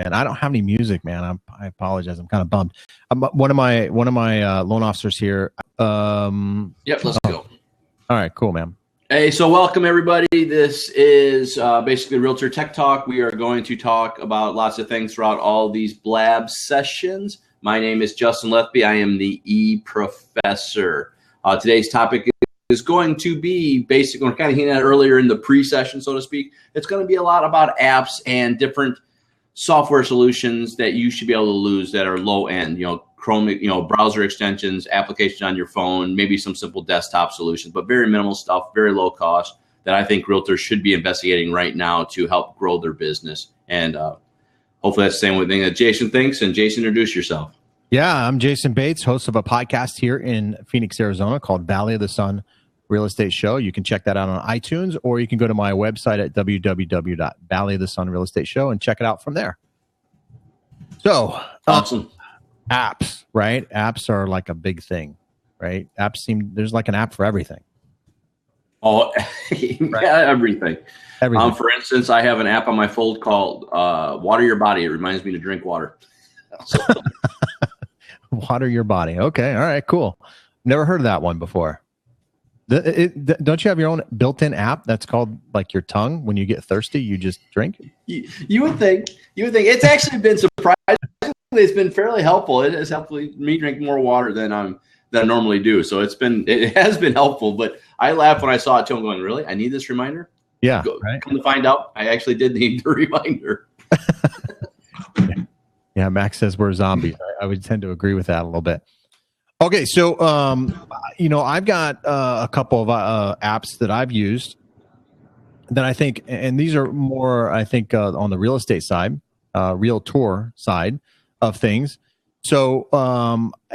And I don't have any music, man. I apologize. I'm kind of bummed. One of my loan officers here. Yep, let's go. All right, cool, man. Hey, so welcome everybody. This is basically Realtor Tech Talk. We are going to talk about lots of things throughout all these blab sessions. My name is Justin Lethby. I am the E-Professor. Today's topic is going to be basically, we're kind of hinting at earlier in the pre-session, so to speak. It's going to be a lot about apps and different software solutions that you should be able to use that are low end, Chrome, browser extensions, applications on your phone, maybe some simple desktop solutions, but very minimal stuff, very low cost that I think realtors should be investigating right now to help grow their business. And hopefully that's the same thing that Jason thinks. And Jason, introduce yourself. Yeah, I'm Jason Bates, host of a podcast here in Phoenix, Arizona called Valley of the Sun Real Estate Show. You can check that out on iTunes, or you can go to my website at www.valleyofthesunrealestateshow and check it out from there. So, awesome. Apps, right? Apps are like a big thing, right? There's like an app for everything. Oh, right? Yeah, everything. For instance, I have an app on my phone called Water Your Body. It reminds me to drink water. Water Your Body. Okay. All right, cool. Never heard of that one before. Don't you have your own built-in app that's called like your tongue? When you get thirsty, you just drink? You would think. It's actually been surprisingly, it's been fairly helpful. It has helped me drink more water than I normally do. So it has been helpful. But I laughed when I saw it too. I'm going, really? I need this reminder? Yeah. Right? Come to find out, I actually did need the reminder. Yeah, Max says we're zombies. I would tend to agree with that a little bit. Okay, so I've got a couple of apps that I've used that I think, and these are more, I think, on the real estate side, realtor side of things. So,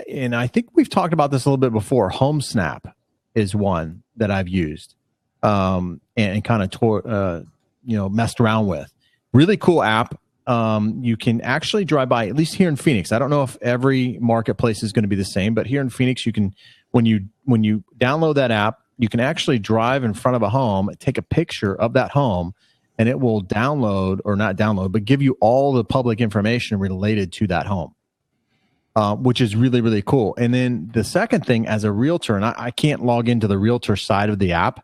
and I think we've talked about this a little bit before. HomeSnap is one that I've used and kind of messed around with. Really cool app. You can actually drive by, at least here in Phoenix. I don't know if every marketplace is going to be the same, but here in Phoenix, you can, when you download that app, you can actually drive in front of a home, take a picture of that home, and it will download, or not download, but give you all the public information related to that home, which is really, really cool. And then the second thing, as a realtor, and I can't log into the realtor side of the app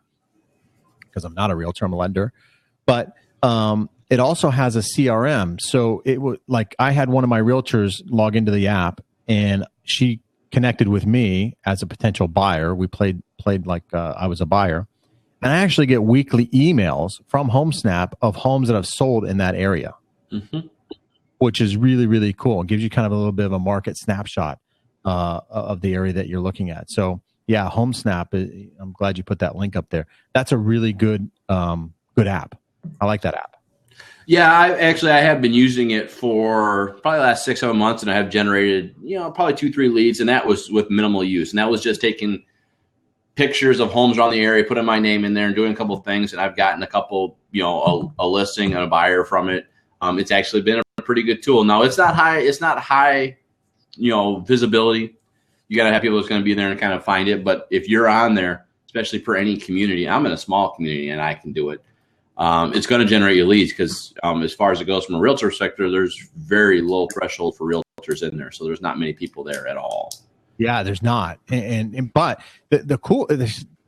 because I'm not a realtor, I'm a lender, but it also has a CRM. So it would, like, I had one of my realtors log into the app, and she connected with me as a potential buyer. We played like I was a buyer, and I actually get weekly emails from HomeSnap of homes that have sold in that area, which is really, really cool. It gives you kind of a little bit of a market snapshot of the area that you're looking at. So yeah, HomeSnap. I'm glad you put that link up there. That's a really good app. I like that app. Yeah, I have been using it for probably the last 6-7 months, and I have generated, probably 2-3 leads, and that was with minimal use. And that was just taking pictures of homes around the area, putting my name in there, and doing a couple of things. And I've gotten a couple, a listing and a buyer from it. It's actually been a pretty good tool. Now, it's not high, visibility. You got to have people that's going to be there and kind of find it. But if you're on there, especially for any community, I'm in a small community and I can do it. It's going to generate your leads because as far as it goes from a realtor sector, there's very low threshold for realtors in there. So there's not many people there at all. Yeah, there's not. But the cool,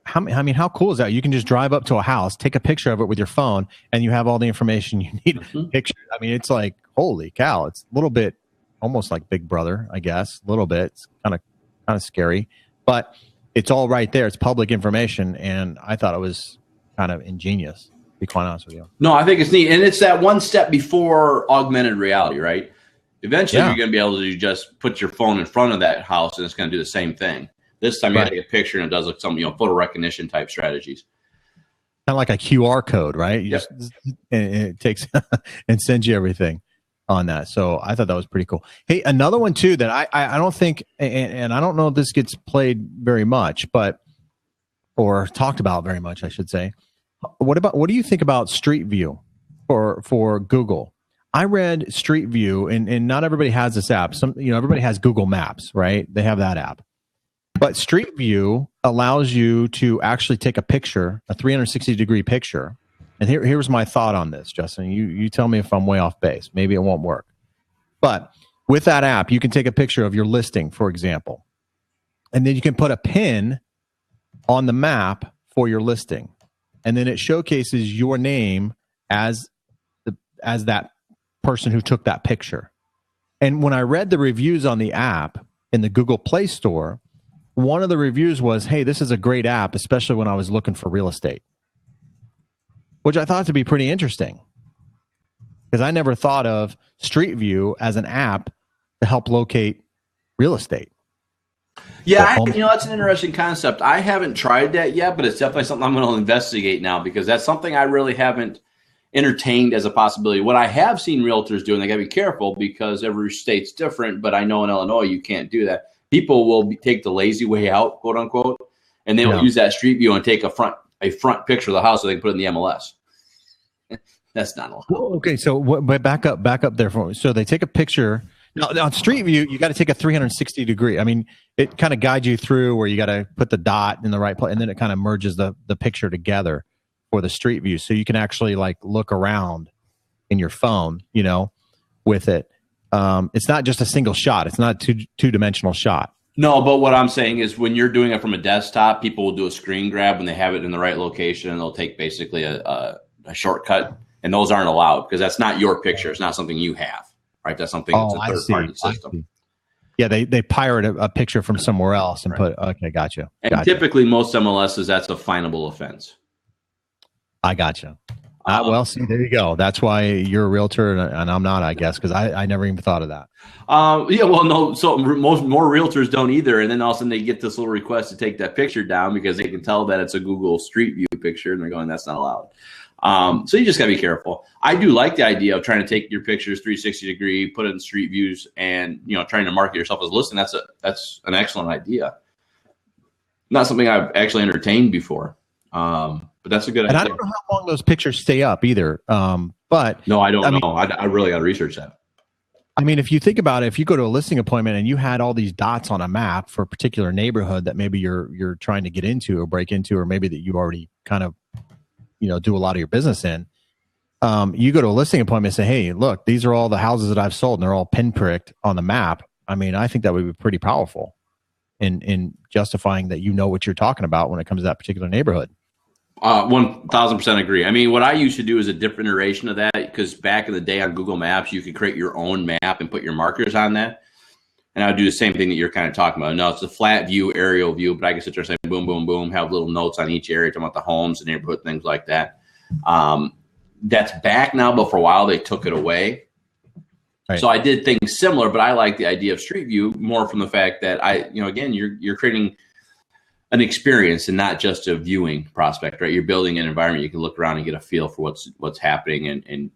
how cool is that? You can just drive up to a house, take a picture of it with your phone, and you have all the information you need. Picture. I mean, it's like, holy cow. It's a little bit almost like Big Brother, I guess. A little bit. It's kind of scary, but it's all right there. It's public information. And I thought it was kind of ingenious. Be quite honest with you. No, I think it's neat. And it's that one step before augmented reality, right? Eventually, you're going to be able to just put your phone in front of that house and it's going to do the same thing. This time, you got to take a picture and it does like some, photo recognition type strategies. Kind of like a QR code, right? And it takes and sends you everything on that. So I thought that was pretty cool. Hey, another one too that I don't think, and I don't know if this gets played very much, or talked about very much, I should say. What do you think about Street View for Google? I read Street View, and not everybody has this app. Everybody has Google Maps, right? They have that app. But Street View allows you to actually take a picture, a 360-degree picture. And here's my thought on this, Justin. You tell me if I'm way off base. Maybe it won't work. But with that app, you can take a picture of your listing, for example, and then you can put a pin on the map for your listing, and then it showcases your name as that person who took that picture. And when I read the reviews on the app in the Google Play Store, one of the reviews was, "Hey, this is a great app, especially when I was looking for real estate," which I thought to be pretty interesting because I never thought of Street View as an app to help locate real estate. Yeah, that's an interesting concept. I haven't tried that yet, but it's definitely something I'm going to investigate now because that's something I really haven't entertained as a possibility. What I have seen realtors do, and they got to be careful because every state's different, but I know in Illinois you can't do that. People will take the lazy way out, quote unquote, and they will use that Street View and take a front picture of the house so they can put it in the MLS. That's not allowed. Okay, so back up there for me. So they take a picture. Now, on Street View, you got to take a 360 degree. I mean, it kind of guides you through where you got to put the dot in the right place, and then it kind of merges the picture together for the Street View. So you can actually like look around in your phone, with it. It's not just a single shot. It's not a two-dimensional shot. No, but what I'm saying is when you're doing it from a desktop, people will do a screen grab when they have it in the right location, and they'll take basically a shortcut, and those aren't allowed because that's not your picture. It's not something you have. Right, that's something that's a third-party system. Yeah, they pirate a picture from somewhere else and put. Okay, gotcha. And typically, most MLSs, that's a finable offense. I gotcha. Well, see, there you go. That's why you're a realtor and I'm not, I guess, because I never even thought of that. Yeah, well, no. So more realtors don't either, and then all of a sudden they get this little request to take that picture down because they can tell that it's a Google Street View picture, and they're going, "That's not allowed." So you just got to be careful. I do like the idea of trying to take your pictures 360 degree, put it in Street Views, and trying to market yourself as a listing. That's an excellent idea. Not something I've actually entertained before, but that's a good idea. And I don't know how long those pictures stay up either. But no, I don't know. I really got to research that. I mean, if you think about it, if you go to a listing appointment and you had all these dots on a map for a particular neighborhood that maybe you're trying to get into or break into, or maybe that you already kind of do a lot of your business in, you go to a listing appointment and say, "Hey, look, these are all the houses that I've sold and they're all pinpricked on the map." I mean, I think that would be pretty powerful in justifying that what you're talking about when it comes to that particular neighborhood. 1000% agree. I mean, what I used to do is a different iteration of that because back in the day on Google Maps, you could create your own map and put your markers on that. And I would do the same thing that you're kind of talking about. No, it's a flat view, aerial view, but I can sit there and say boom, boom, boom, have little notes on each area talking about the homes, the neighborhood, things like that. That's back now, but for a while they took it away. Right. So I did things similar, but I like the idea of Street View more from the fact that again, you're creating an experience and not just a viewing prospect, right? You're building an environment you can look around and get a feel for what's happening and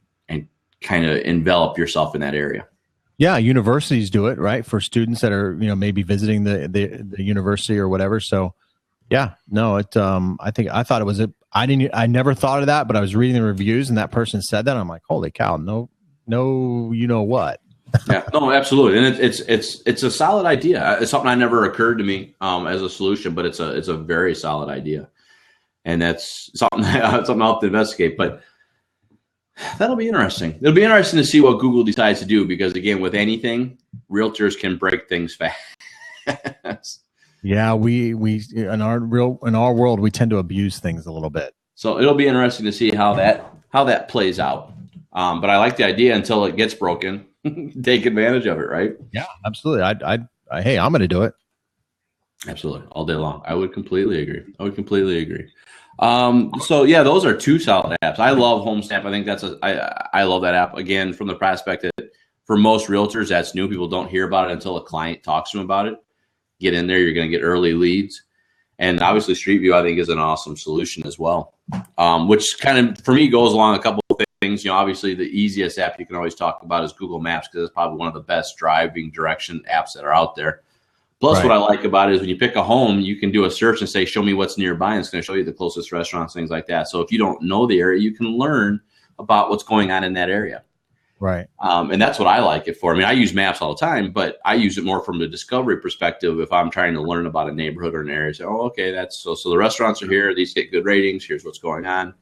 kind of envelop yourself in that area. Yeah, universities do it, right? For students that are, maybe visiting the university or whatever. So, yeah, no, I thought it was I never thought of that, but I was reading the reviews and that person said that. And I'm like, holy cow, no, what? Yeah, no, absolutely. And it's a solid idea. It's something that never occurred to me as a solution, but it's a very solid idea. And that's something I'll have to investigate, but that'll be interesting. It'll be interesting to see what Google decides to do because, again, with anything, realtors can break things fast. Yeah, we in our world we tend to abuse things a little bit. So it'll be interesting to see how that plays out. But I like the idea until it gets broken. Take advantage of it, right? Yeah, absolutely. Hey, I'm going to do it. Absolutely, all day long. I would completely agree. So yeah, those are two solid apps. I love HomeSnap. I think I love that app again from the prospect that for most realtors that's new. People don't hear about it until a client talks to them about it. Get in there, you're going to get early leads, and obviously Street View I think is an awesome solution as well. Which kind of for me goes along a couple of things. Obviously the easiest app you can always talk about is Google Maps because it's probably one of the best driving direction apps that are out there. Plus, What I like about it is when you pick a home, you can do a search and say, show me what's nearby, and it's going to show you the closest restaurants, things like that. So if you don't know the area, you can learn about what's going on in that area. Right. And that's what I like it for. I mean, I use maps all the time, but I use it more from the discovery perspective. If I'm trying to learn about a neighborhood or an area, say, oh, okay, that's so the restaurants are here. These get good ratings. Here's what's going on.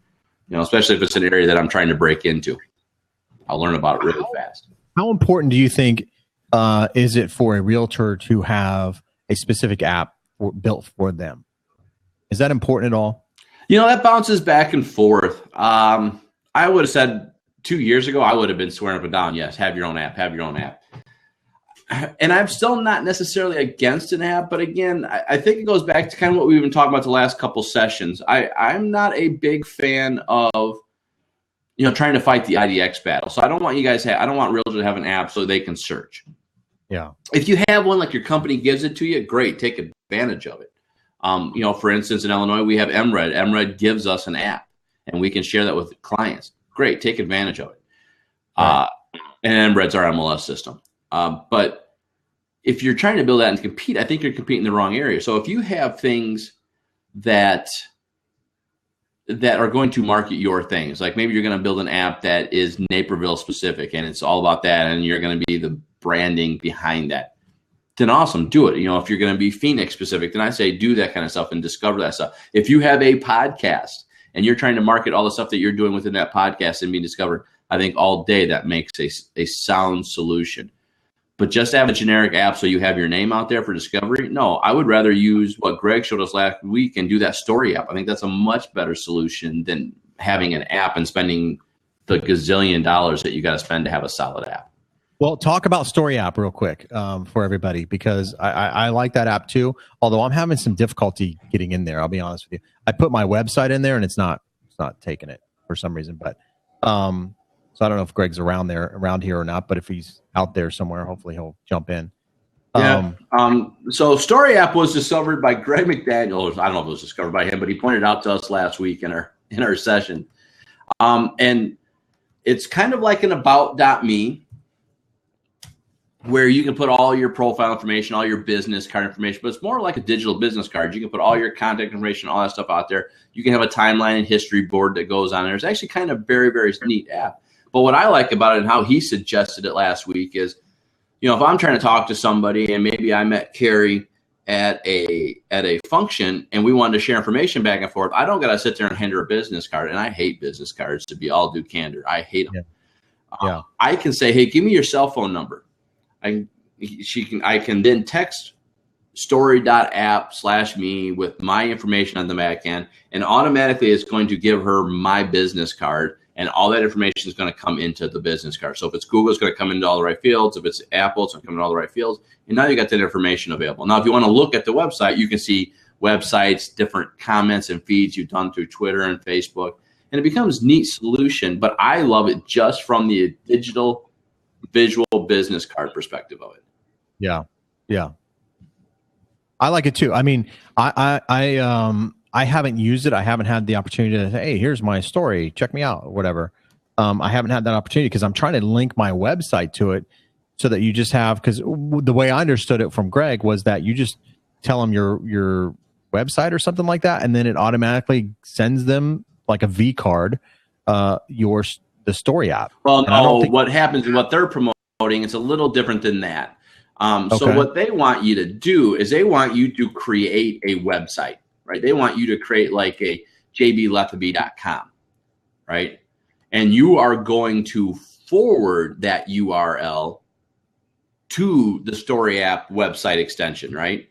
Especially if it's an area that I'm trying to break into. I'll learn about it really fast. How important do you think is it for a realtor to have a specific app built for them? Is that important at all? That bounces back and forth. I would have said 2 years ago, I would have been swearing up and down, yes, have your own app, have your own app. And I'm still not necessarily against an app, but again, I think it goes back to kind of what we've been talking about the last couple sessions. I'm not a big fan of, trying to fight the IDX battle. So I don't want I don't want realtors to have an app so they can search. Yeah. If you have one, like your company gives it to you, great, take advantage of it. For instance, in Illinois, we have MRED. MRED gives us an app, and we can share that with clients. Great, take advantage of it. Right. And MRED's our MLS system. But if you're trying to build that and compete, I think you're competing in the wrong area. So if you have things that are going to market your things, like maybe you're going to build an app that is Naperville specific, and it's all about that, and you're going to be the branding behind that, then awesome, do it. If you're going to be Phoenix specific, then I say do that kind of stuff and discover that stuff. If you have a podcast and you're trying to market all the stuff that you're doing within that podcast and being discovered, I think all day that makes a sound solution. But just have a generic app so you have your name out there for discovery? No, I would rather use what Greg showed us last week and do that story app. I think that's a much better solution than having an app and spending the gazillion dollars that you got to spend to have a solid app. Well, talk about Story App real quick for everybody, because I like that app too, although I'm having some difficulty getting in there. I'll be honest with you. I put my website in there and it's not taking it for some reason. But so I don't know if Greg's around here or not, but if he's out there somewhere, hopefully he'll jump in. So Story App was discovered by Greg McDaniel. I don't know if it was discovered by him, but he pointed it out to us last week in our session. And it's kind of like an about.me, where you can put all your profile information, all your business card information, but it's more like a digital business card. You can put all your contact information, all that stuff out there. You can have a timeline and history board that goes on there. It's actually kind of very, very neat app. But what I like about it and how he suggested it last week is, if I'm trying to talk to somebody and maybe I met Carrie at a function and we wanted to share information back and forth, I don't got to sit there and hand her a business card. And I hate business cards, to be all due candor. I hate them. Yeah. I can say, hey, give me your cell phone number. I can then text story.app/me with my information on the back end, and automatically it's going to give her my business card, and all that information is going to come into the business card. So if it's Google, it's going to come into all the right fields. If it's Apple, it's going to come into all the right fields. And now you got that information available. Now, if you want to look at the website, you can see websites, different comments and feeds you've done through Twitter and Facebook, and it becomes a neat solution. But I love it just from the digital visual business card perspective of it. Yeah. I like it too. I mean, I haven't used it. I haven't had the opportunity to say, hey, here's my story, check me out, or whatever. I haven't had that opportunity because I'm trying to link my website to it so that you just have, because the way I understood it from Greg was that you just tell them your website or something like that, and then it automatically sends them like a V card, the Story app. Well, no, what happens and what they're promoting, it's a little different than that. So what they want you to do is they want you to create a website, right? They want you to create like a jbletheby.com, right? And you are going to forward that URL to the Story App website extension, right?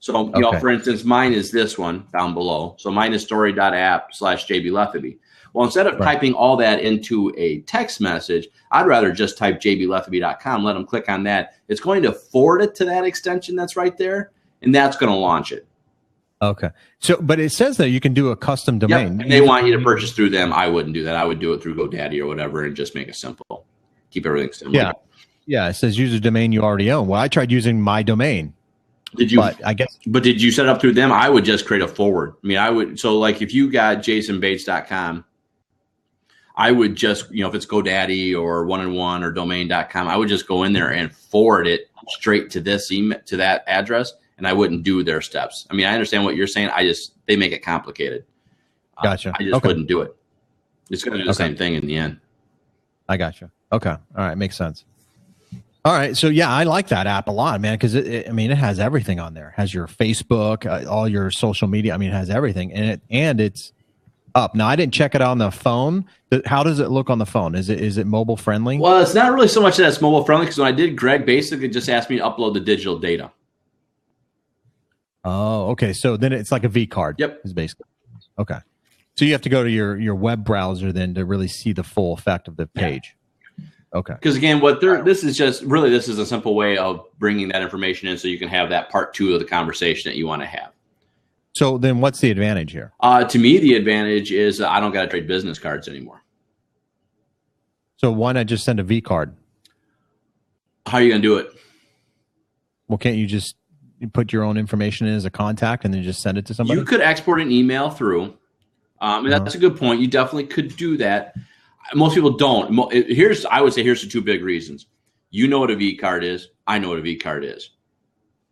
So, for instance, mine is this one down below. So mine is story.app/jbletheby. Well, instead of typing all that into a text message, I'd rather just type jbletheby.com, let them click on that. It's going to forward it to that extension that's right there, and that's going to launch it. Okay. So, but it says that you can do a custom domain. Yep. And they want you to purchase through them. I wouldn't do that. I would do it through GoDaddy or whatever and just make it simple. Keep everything simple. Yeah. Yeah. It says use a domain you already own. Well, I tried using my domain. Did you? But did you set it up through them? I would just create a forward. I mean, I would. So like if you got jasonbates.com, I would just, if it's GoDaddy or 1&1 or domain.com, I would just go in there and forward it straight to this email, to that address, and I wouldn't do their steps. I mean, I understand what you're saying. They make it complicated. Gotcha. I just wouldn't do it. It's going to do the same thing in the end. I gotcha. Okay. All right. Makes sense. All right. So yeah, I like that app a lot, man, because it has everything on there. It has your Facebook, all your social media. I mean, it has everything, and it's up. Now, I didn't check it on the phone. How does it look on the phone? Is it mobile friendly? Well, it's not really so much that it's mobile friendly, because when I did, Greg basically just asked me to upload the digital data. Oh, okay. So then it's like a V card. Yep. Is basically okay. So you have to go to your web browser then to really see the full effect of the page. Okay. Because again, this is a simple way of bringing that information in so you can have that part 2 of the conversation that you want to have. So then what's the advantage here? To me, the advantage is I don't got to trade business cards anymore. So why not just send a V card? How are you going to do it? Well, can't you just put your own information in as a contact and then just send it to somebody? You could export an email through. And that's a good point. You definitely could do that. Most people don't. I would say here's the 2 big reasons. You know what a V card is. I know what a V card is.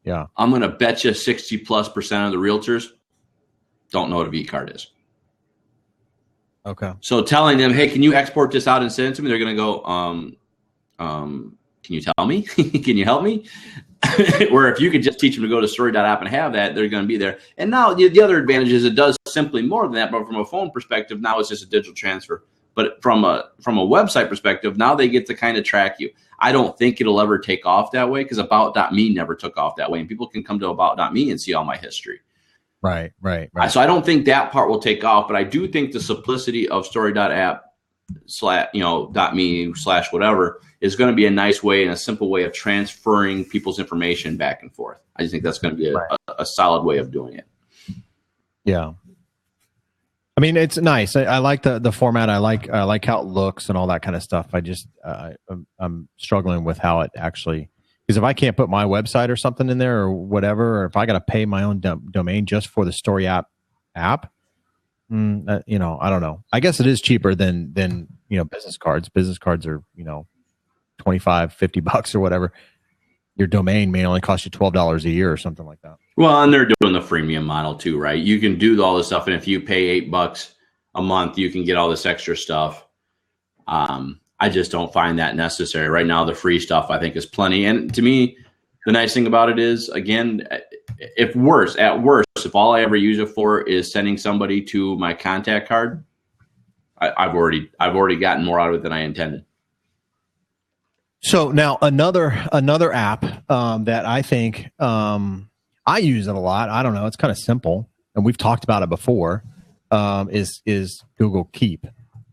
Yeah. I'm going to bet you 60+% of the realtors don't know what a V card is. Okay. So telling them, hey, can you export this out and send it to me? They're going to go, can you tell me? Can you help me? Where if you could just teach them to go to story.app and have that, they're going to be there. And now the other advantage is it does simply more than that, but from a phone perspective, now it's just a digital transfer. But from a website perspective, now they get to kind of track you. I don't think it'll ever take off that way, because about.me never took off that way. And people can come to about.me and see all my history. Right. So I don't think that part will take off, but I do think the simplicity of story.app .me / whatever is going to be a nice way and a simple way of transferring people's information back and forth. I just think that's going to be a solid way of doing it. Yeah. I mean, it's nice. I like the format. I like how it looks and all that kind of stuff. I just I'm struggling with how it actually, because if I can't put my website or something in there or whatever, or if I got to pay my own domain just for the Story app, I don't know. I guess it is cheaper than business cards. Business cards are $25-$50 or whatever. Your domain may only cost you $12 a year or something like that. Well, and they're doing the freemium model too, right? You can do all this stuff, and if you pay $8 a month, you can get all this extra stuff. I just don't find that necessary right now. The free stuff I think is plenty, and to me, the nice thing about it is, again, at worst, if all I ever use it for is sending somebody to my contact card, I've already gotten more out of it than I intended. So now another app that I think I use it a lot. I don't know. It's kind of simple, and we've talked about it before. Is Google Keep,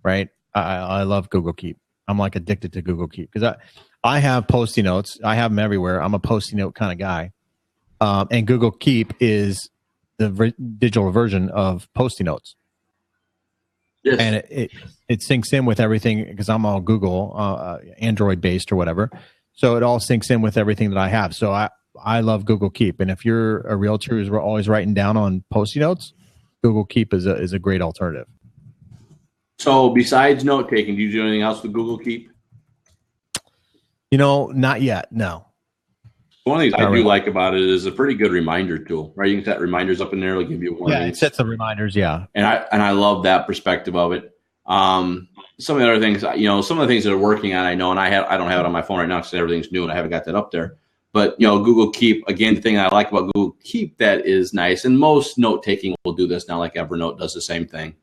right? I love Google Keep. I'm like addicted to Google Keep because I have Post-it notes. I have them everywhere. I'm a Post-it note kind of guy, and Google Keep is the digital version of Post-it notes. Yes. And it syncs in with everything because I'm all Google, Android based or whatever. So it all syncs in with everything that I have. So I love Google Keep. And if you're a realtor who's always writing down on Post-it notes, Google Keep is a great alternative. So besides note taking, do you do anything else with Google Keep? Not yet. No. One of the things I do like about it is a pretty good reminder tool, right? You can set reminders up in there, like give you one. Yeah, it sets the reminders. Yeah, and I love that perspective of it. Some of the other things, some of the things that are working on, I know, and I don't have it on my phone right now because everything's new and I haven't got that up there. But Google Keep, again, the thing I like about Google Keep that is nice, and most note taking will do this now, like Evernote does the same thing.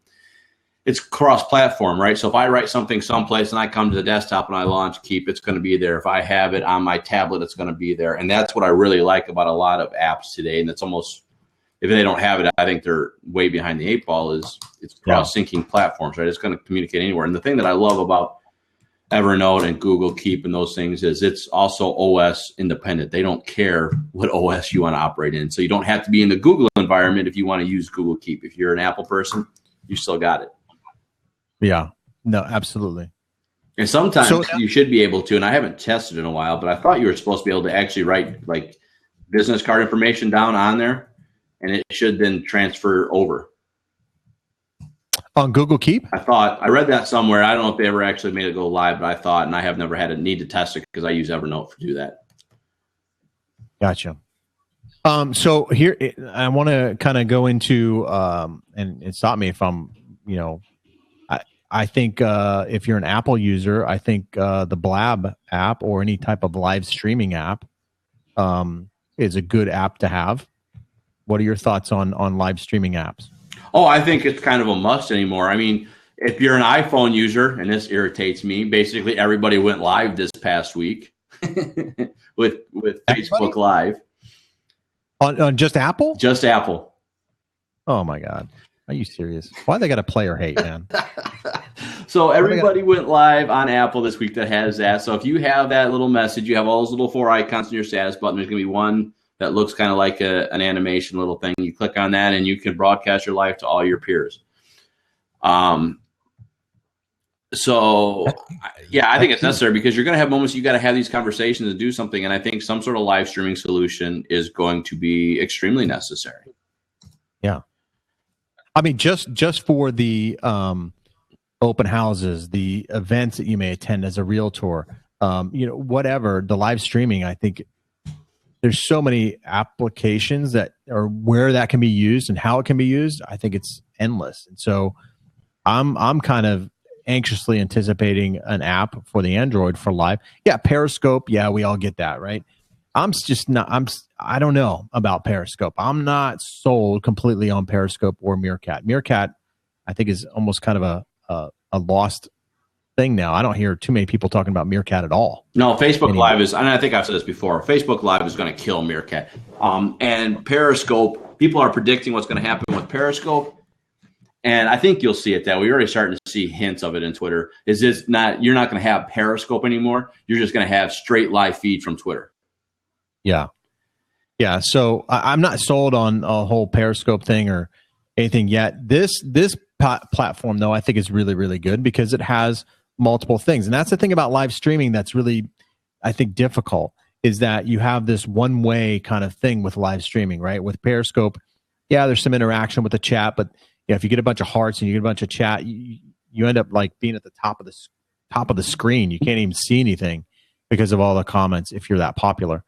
It's cross-platform, right? So if I write something someplace and I come to the desktop and I launch Keep, it's going to be there. If I have it on my tablet, it's going to be there. And that's what I really like about a lot of apps today. And it's almost, if they don't have it, I think they're way behind the 8 ball. It's cross-syncing platforms, right? It's going to communicate anywhere. And the thing that I love about Evernote and Google Keep and those things is it's also OS independent. They don't care what OS you want to operate in. So you don't have to be in the Google environment if you want to use Google Keep. If you're an Apple person, you still got it. Yeah, no, absolutely. And sometimes you should be able to, and I haven't tested in a while, but I thought you were supposed to be able to actually write like business card information down on there, and it should then transfer over. On Google Keep? I read that somewhere. I don't know if they ever actually made it go live, but I thought, and I have never had a need to test it because I use Evernote to do that. Gotcha. So here, I want to kind of go into, and stop me if I'm, I think if you're an Apple user, I think the Blab app or any type of live streaming app is a good app to have. What are your thoughts on live streaming apps? Oh, I think it's kind of a must anymore. I mean, if you're an iPhone user, and this irritates me, basically everybody went live this past week with Everybody? Facebook Live. On just Apple? Just Apple. Oh my God. Are you serious? Why they got a player hate, man? So everybody went live on Apple this week that has that. So if you have that little message, you have all those little 4 icons in your status button. There's going to be one that looks kind of like an animation little thing. You click on that and you can broadcast your live to all your peers. So yeah, I think it's necessary because you're going to have moments you got to have these conversations and do something. And I think some sort of live streaming solution is going to be extremely necessary. Yeah. I mean, just for the open houses, the events that you may attend as a realtor, whatever, the live streaming, I think there's so many applications that are where that can be used and how it can be used. I think it's endless. And so I'm kind of anxiously anticipating an app for the Android for live. Yeah, Periscope. Yeah, we all get that, right? I don't know about Periscope. I'm not sold completely on Periscope or Meerkat. Meerkat, I think, is almost kind of a lost thing now. I don't hear too many people talking about Meerkat at all. No, Facebook Live is, and I think I've said this before, Facebook Live is going to kill Meerkat. And Periscope, people are predicting what's going to happen with Periscope. And I think you'll see it that we're already starting to see hints of it in Twitter. You're not going to have Periscope anymore. You're just going to have straight live feed from Twitter. Yeah. Yeah. So I'm not sold on a whole Periscope thing or anything yet. This platform, though, I think is really, really good because it has multiple things. And that's the thing about live streaming that's really, I think, difficult is that you have this one-way kind of thing with live streaming, right? With Periscope, yeah, there's some interaction with the chat, but yeah, if you get a bunch of hearts and you get a bunch of chat, you end up like being at the top of the screen. You can't even see anything because of all the comments if you're that popular.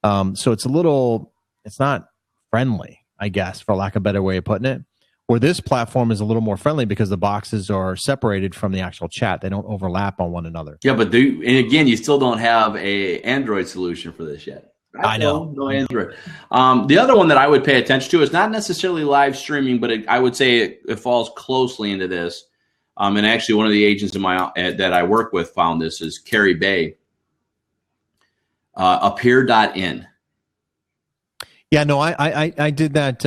So it's not friendly, I guess, for lack of a better way of putting it. Or this platform is a little more friendly because the boxes are separated from the actual chat. They don't overlap on one another. Yeah, but and again, you still don't have a Android solution for this yet. I know. No Android. The other one that I would pay attention to is not necessarily live streaming, but I would say it falls closely into this. And actually, one of the agents that I work with found this is Carrie Bay. Appear.in. Yeah, no, I did that.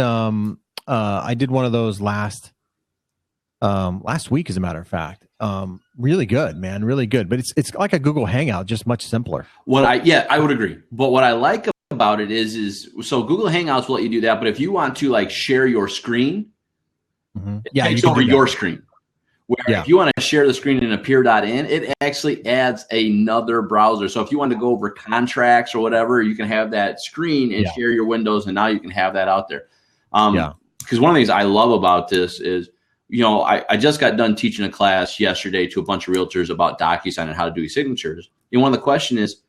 I did one of those last week, as a matter of fact. Really good, man, really good. But it's like a Google Hangout, just much simpler. I would agree. But what I like about it is so Google Hangouts will let you do that. But if you want to like share your screen, it takes over your screen. Where if you want to share the screen in Appear.in, it actually adds another browser. So if you want to go over contracts or whatever, you can have that screen and share your windows, and now you can have that out there. Because one of the things I love about this is, I just got done teaching a class yesterday to a bunch of realtors about DocuSign and how to do e-signatures. And one of the questions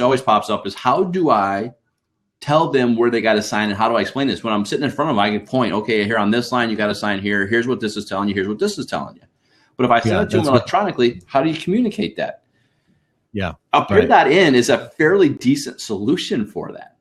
always pops up is, how do I tell them where they got to sign and how do I explain this? When I'm sitting in front of them, I can point, okay, here on this line, you got to sign here. Here's what this is telling you. Here's what this is telling you. But if I send it to them electronically, how do you communicate that? Yeah. Appear.in is a fairly decent solution for that.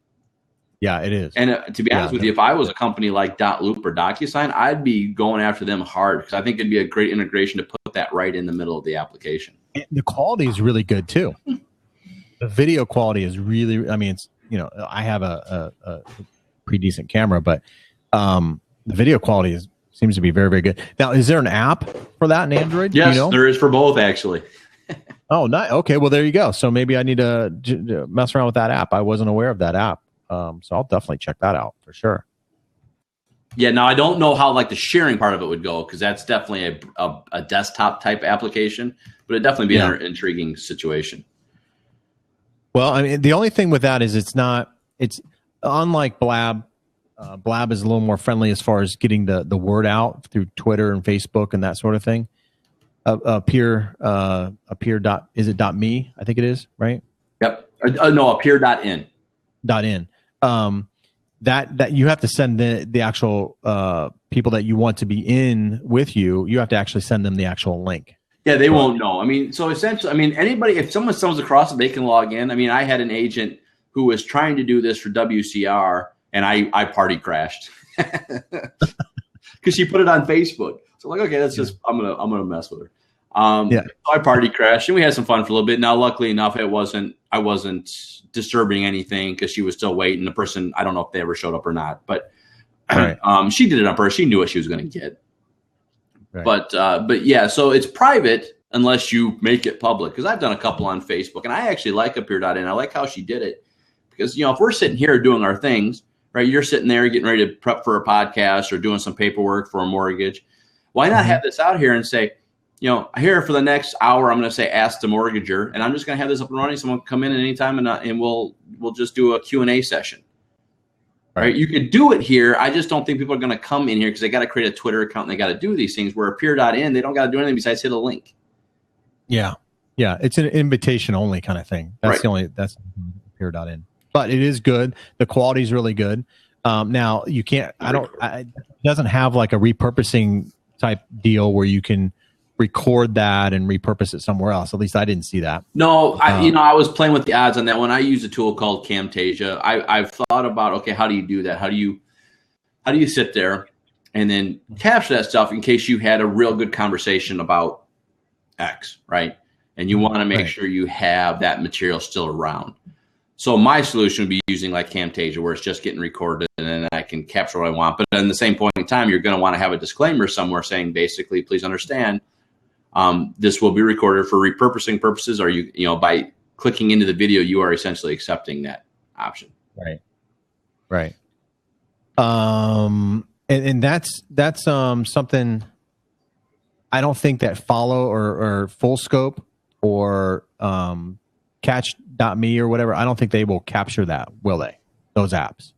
Yeah, it is. And to be honest with you, if I was a company like .loop or DocuSign, I'd be going after them hard because I think it'd be a great integration to put that right in the middle of the application. And the quality is really good too. The video quality is really, I mean, it's, I have a pretty decent camera, but the video quality seems to be very, very good. Now, is there an app for that in Android? Yes, there is for both, actually. Oh, nice. Okay, well, there you go. So maybe I need to mess around with that app. I wasn't aware of that app. So I'll definitely check that out for sure. Yeah, now I don't know how like the sharing part of it would go because that's definitely a desktop type application, but it'd definitely be an intriguing situation. Well, I mean, the only thing with that is it's unlike Blab. Blab is a little more friendly as far as getting the word out through Twitter and Facebook and that sort of thing. Appear. Is it .me? I think it is, right? Yep. No, Appear.in. .in. That you have to send the actual people that you want to be in with you. You have to actually send them the actual link. Yeah, they won't know. I mean, so essentially, anybody, if someone stumbles across it, they can log in. I mean, I had an agent who was trying to do this for WCR, and I party crashed. because she put it on Facebook. So I'm like, okay, that's just I'm gonna mess with her. So I party crashed and we had some fun for a little bit. Now, luckily enough, I wasn't disturbing anything because she was still waiting. The person, I don't know if they ever showed up or not, but she did it on purpose. She knew what she was going to get. Right. But yeah, so it's private unless you make it public. Because I've done a couple on Facebook, and I actually like Appear.in. I like how she did it because if we're sitting here doing our things, right? You're sitting there getting ready to prep for a podcast or doing some paperwork for a mortgage. Why not have this out here and say, here for the next hour, I'm going to say ask the mortgager, and I'm just going to have this up and running. Someone can come in at any time, and we'll just do a Q&A session. Right? You could do it here. I just don't think people are going to come in here because they got to create a Twitter account and they got to do these things. Where Appear.in, they don't got to do anything besides hit a link. Yeah. It's an invitation only kind of thing. That's that's Appear.in. But it is good. The quality is really good. Now you can't. It doesn't have like a repurposing type deal where you can record that and repurpose it somewhere else. At least I didn't see that. No, I was playing with the odds on that one. I use a tool called Camtasia. I've thought about, okay, how do you do that? How do you sit there and then capture that stuff in case you had a real good conversation about X, right? And you want to make sure you have that material still around. So my solution would be using like Camtasia, where it's just getting recorded and then I can capture what I want. But at the same point in time, you're going to want to have a disclaimer somewhere saying, basically, please understand, this will be recorded for repurposing purposes. Or by clicking into the video, you are essentially accepting that option. Right. And that's something I don't think that Follow or Full Scope or Catch.me or whatever, I don't think they will capture that, will they? Those apps?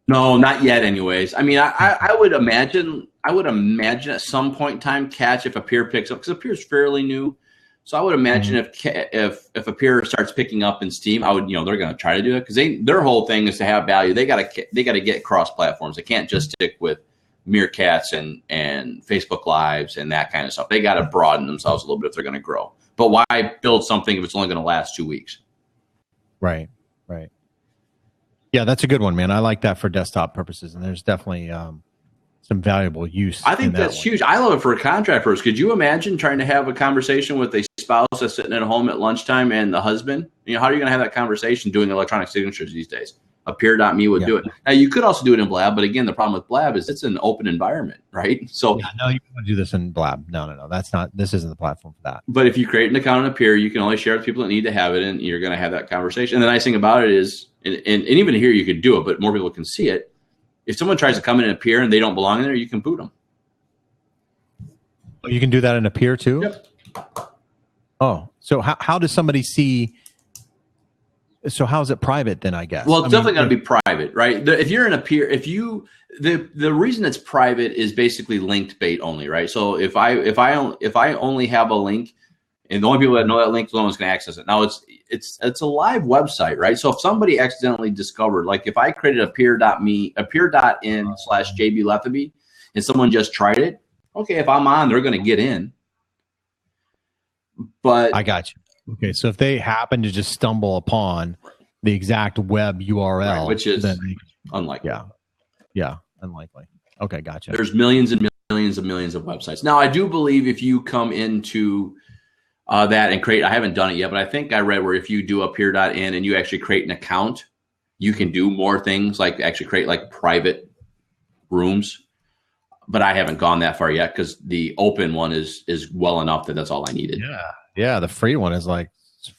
No, not yet. Anyways, I mean, I would imagine at some point in time, Catch, if Appear picks up, because Appear is fairly new, so I would imagine if Appear starts picking up in Steam, they're going to try to do it because their whole thing is to have value. They got to get cross platforms. They can't just stick with Meerkats and Facebook Lives and that kind of stuff. They got to broaden themselves a little bit if they're going to grow. But why build something if it's only going to last 2 weeks? Right. Yeah, that's a good one, man. I like that for desktop purposes, and there's definitely some valuable use. I think that's huge. I love it for a contract purpose. Could you imagine trying to have a conversation with a spouse that's sitting at home at lunchtime and the husband? How are you going to have that conversation doing electronic signatures these days? Appear.me would do it. Now, you could also do it in Blab, but again, the problem with Blab is it's an open environment, right? So, no, you can't do this in Blab. No, this isn't the platform for that. But if you create an account on Appear, you can only share with people that need to have it, and you're going to have that conversation. And the nice thing about it is, and even here you could do it, but more people can see it. If someone tries to come in and Appear and they don't belong in there, you can boot them. Oh, you can do that in Appear too? Yep. Oh, so how does somebody see? So how is it private then, I guess? Well, it's definitely going to be private, right? If you're in Appear, the reason it's private is basically linked bait only, right? So if I only have a link, and the only people that know that link, no one's going to access it. Now it's a live website, right? So if somebody accidentally discovered, like if I created Appear.in/JB Letheby, and someone just tried it, okay, if I'm on, they're going to get in. But I got you. Okay, so if they happen to just stumble upon the exact web URL, which is unlikely. Yeah, unlikely. Okay, gotcha. There's millions and millions and millions of websites. Now, I do believe if you come into that and create, I haven't done it yet, but I think I read where if you do Appear.in and you actually create an account, you can do more things, like actually create like private rooms. But I haven't gone that far yet because the open one is well enough that that's all I needed. Yeah, the free one is like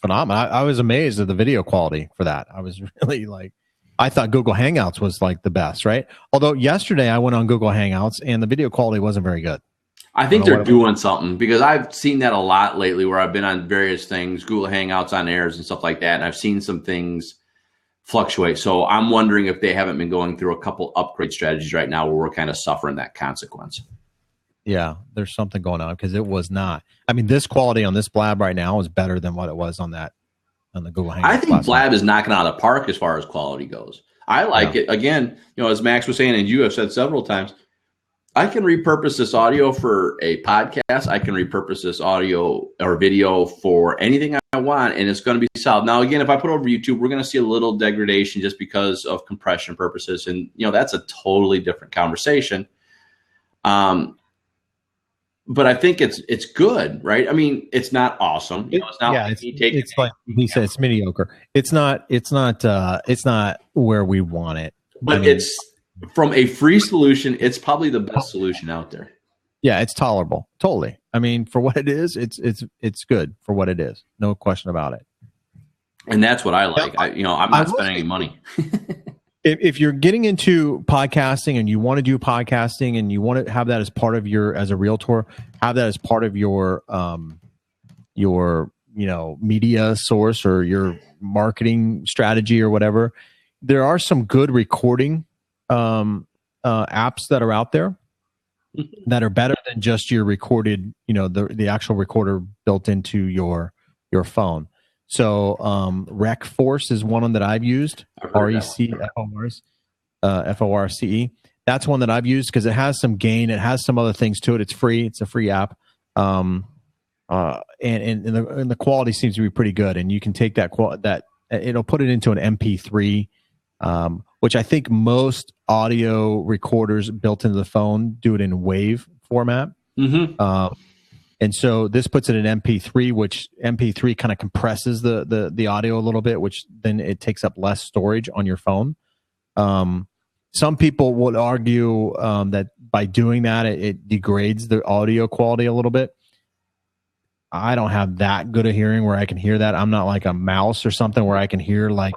phenomenal. I was amazed at the video quality for that. I was really I thought Google Hangouts was like the best, right? Although yesterday I went on Google Hangouts and the video quality wasn't very good. I think they're doing something because I've seen that a lot lately where I've been on various things, Google Hangouts on airs and stuff like that. And I've seen some things fluctuate. So I'm wondering if they haven't been going through a couple upgrade strategies right now where we're kind of suffering that consequence. Yeah, there's something going on because it was not. I mean, this quality on this Blab right now is better than what it was on the Google Hangouts. I think Blab is knocking out of the park as far as quality goes. I like it. Again, as Max was saying, and you have said several times, I can repurpose this audio for a podcast. I can repurpose this audio or video for anything I want, and it's going to be solid. Now, again, if I put it over YouTube, we're going to see a little degradation just because of compression purposes, and that's a totally different conversation. But I think it's good, right? I mean, it's not awesome. It's not like me taking. It's like he said, it's mediocre. It's not where we want it. But it's from a free solution. It's probably the best solution out there. Yeah, it's tolerable. Totally. I mean, for what it is, it's good for what it is. No question about it. And that's what I like. I'm not spending any money. If you're getting into podcasting and you want to do podcasting and you want to have that as part of as a realtor, have that as part of your media source or your marketing strategy or whatever, there are some good recording apps that are out there that are better than just your recorded, the actual recorder built into your phone. So RecForce is one that I've used. RecForce. That's one that I've used because it has some gain. It has some other things to it. It's free. It's a free app. And the quality seems to be pretty good. And you can take that it'll put it into an MP3, which I think most audio recorders built into the phone do it in WAV format. Mm-hmm. And so this puts it in MP3, which MP3 kind of compresses the audio a little bit, which then it takes up less storage on your phone. Some people would argue that by doing that, it degrades the audio quality a little bit. I don't have that good a hearing where I can hear that. I'm not like a mouse or something where I can hear like,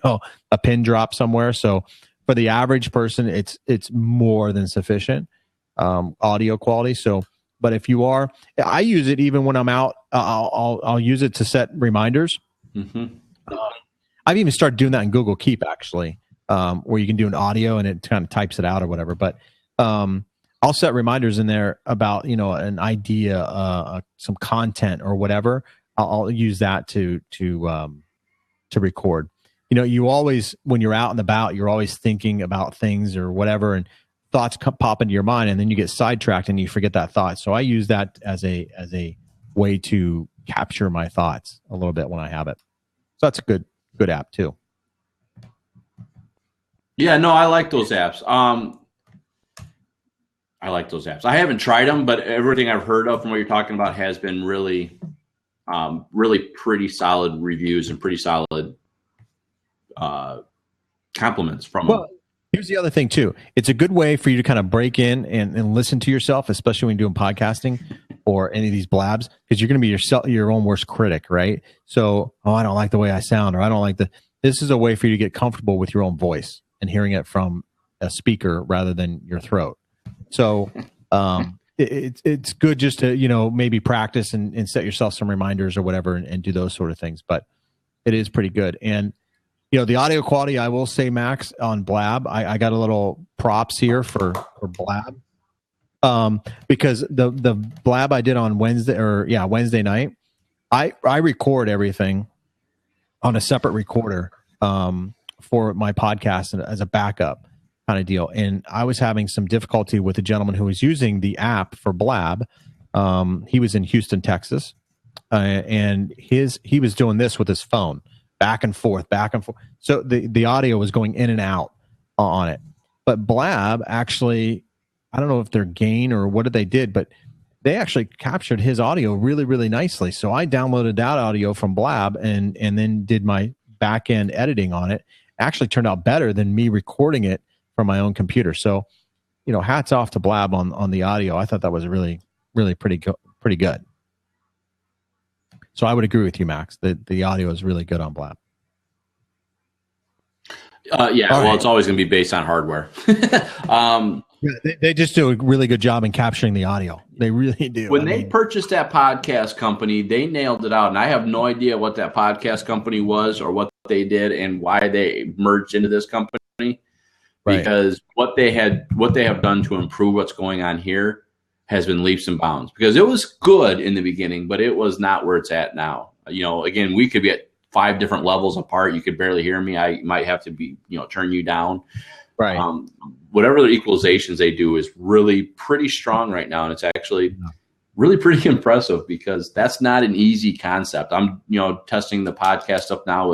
a pin drop somewhere. So for the average person, it's more than sufficient audio quality. So, but if you are, I use it even when I'm out. I'll use it to set reminders. Mm-hmm. I've even started doing that in Google Keep actually, where you can do an audio and it kind of types it out or whatever. But I'll set reminders in there about an idea, some content or whatever. I'll use that to record. You always, when you're out and about, you're always thinking about things or whatever, and thoughts pop into your mind, and then you get sidetracked and you forget that thought. So I use that as a way to capture my thoughts a little bit when I have it. So that's a good app too. Yeah, no, I like those apps. I haven't tried them, but everything I've heard of from what you're talking about has been really, really pretty solid reviews and pretty solid compliments from them. Here's the other thing too. It's a good way for you to kind of break in and listen to yourself, especially when you're doing podcasting or any of these blabs, because you're going to be your own worst critic, right? So, I don't like the way I sound, or I don't like this is a way for you to get comfortable with your own voice and hearing it from a speaker rather than your throat. So, it's good just to, maybe practice and set yourself some reminders or whatever and do those sort of things, but it is pretty good. And the audio quality, I will say, Max, on Blab, I got a little props here for Blab, because the Blab I did on Wednesday night, I record everything on a separate recorder for my podcast as a backup kind of deal. And I was having some difficulty with a gentleman who was using the app for Blab. He was in Houston, Texas, and he was doing this with his phone. Back and forth. So the audio was going in and out on it. But Blab actually, I don't know if they're gain or what they did, but they actually captured his audio really, really nicely. So I downloaded that audio from Blab and then did my back end editing on it. Actually turned out better than me recording it from my own computer. So, hats off to Blab on the audio. I thought that was really, really pretty good. So I would agree with you, Max. The audio is really good on Blab. It's always going to be based on hardware. They just do a really good job in capturing the audio. They really do. When they purchased that podcast company, they nailed it out. And I have no idea what that podcast company was or what they did and why they merged into this company. Right. Because what they have done to improve what's going on here has been leaps and bounds, because it was good in the beginning, but it was not where it's at now. Again, we could be at 5 different levels apart. You could barely hear me. I might have to be, turn you down. Right. Whatever the equalizations they do is really pretty strong right now. And it's actually really pretty impressive, because that's not an easy concept. I'm, testing the podcast up now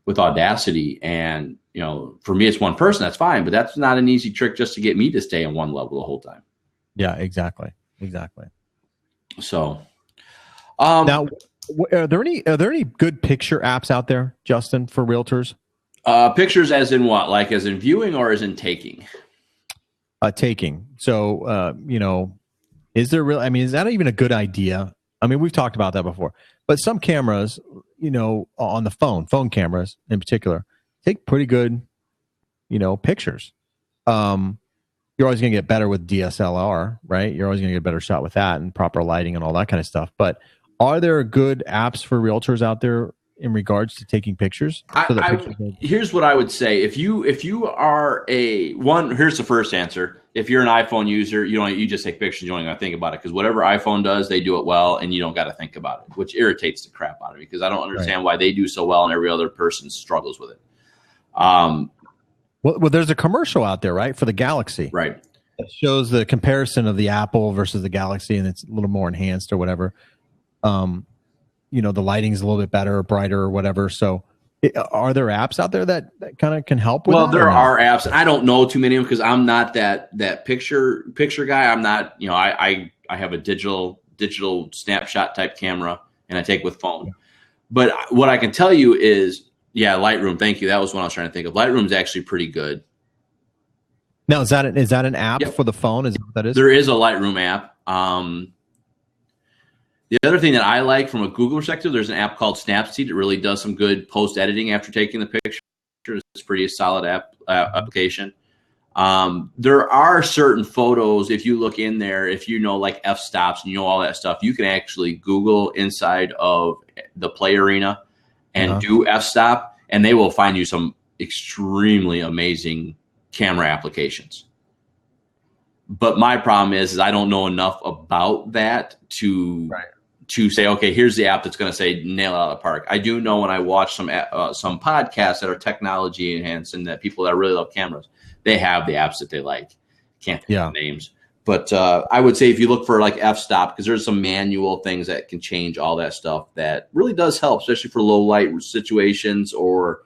with Audacity, and, for me, it's one person, that's fine, but that's not an easy trick just to get me to stay on one level the whole time. Yeah, exactly. Exactly. So, Now, are there any good picture apps out there, Justin, for realtors? pictures as in what? Like as in viewing or as in taking? Taking. So, is there really? I mean, is that even a good idea? I mean, we've talked about that before, but some cameras, on the phone cameras in particular, take pretty good, pictures. You're always going to get better with DSLR, right? You're always going to get a better shot with that and proper lighting and all that kind of stuff. But are there good apps for realtors out there in regards to taking pictures? Here's what I would say: if you are here's the first answer. If you're an iPhone user, you just take pictures. You don't even think about it because whatever iPhone does, they do it well, and you don't got to think about it, which irritates the crap out of me because I don't understand why they do so well and every other person struggles with it. Well, there's a commercial out there, right, for the Galaxy, right? That shows the comparison of the Apple versus the Galaxy, and it's a little more enhanced or whatever. The lighting's a little bit better or brighter or whatever. So are there apps out there that kind of can help with that? There are apps. I don't know too many of them because I'm not that picture guy. I'm not, I have a digital snapshot type camera and I take with phone. But what I can tell you is, Lightroom. Thank you. That was what I was trying to think of. Lightroom's actually pretty good. Now, is that an app for the phone? Is that what that is? There is a Lightroom app. The other thing that I like from a Google perspective, there's an app called Snapseed that really does some good post editing after taking the picture. It's pretty solid application. There are certain photos, if you look in there, if you know like f-stops and all that stuff, you can actually Google inside of the Play Arena and do f-stop, and they will find you some extremely amazing camera applications. But my problem is I don't know enough about that to say, okay, here's the app that's going to say nail it out of the park. I do know when I watch some podcasts that are technology enhanced and that people that really love cameras, they have the apps that they like. Can't think of names. But I would say if you look for like f-stop, because there's some manual things that can change all that stuff that really does help, especially for low light situations or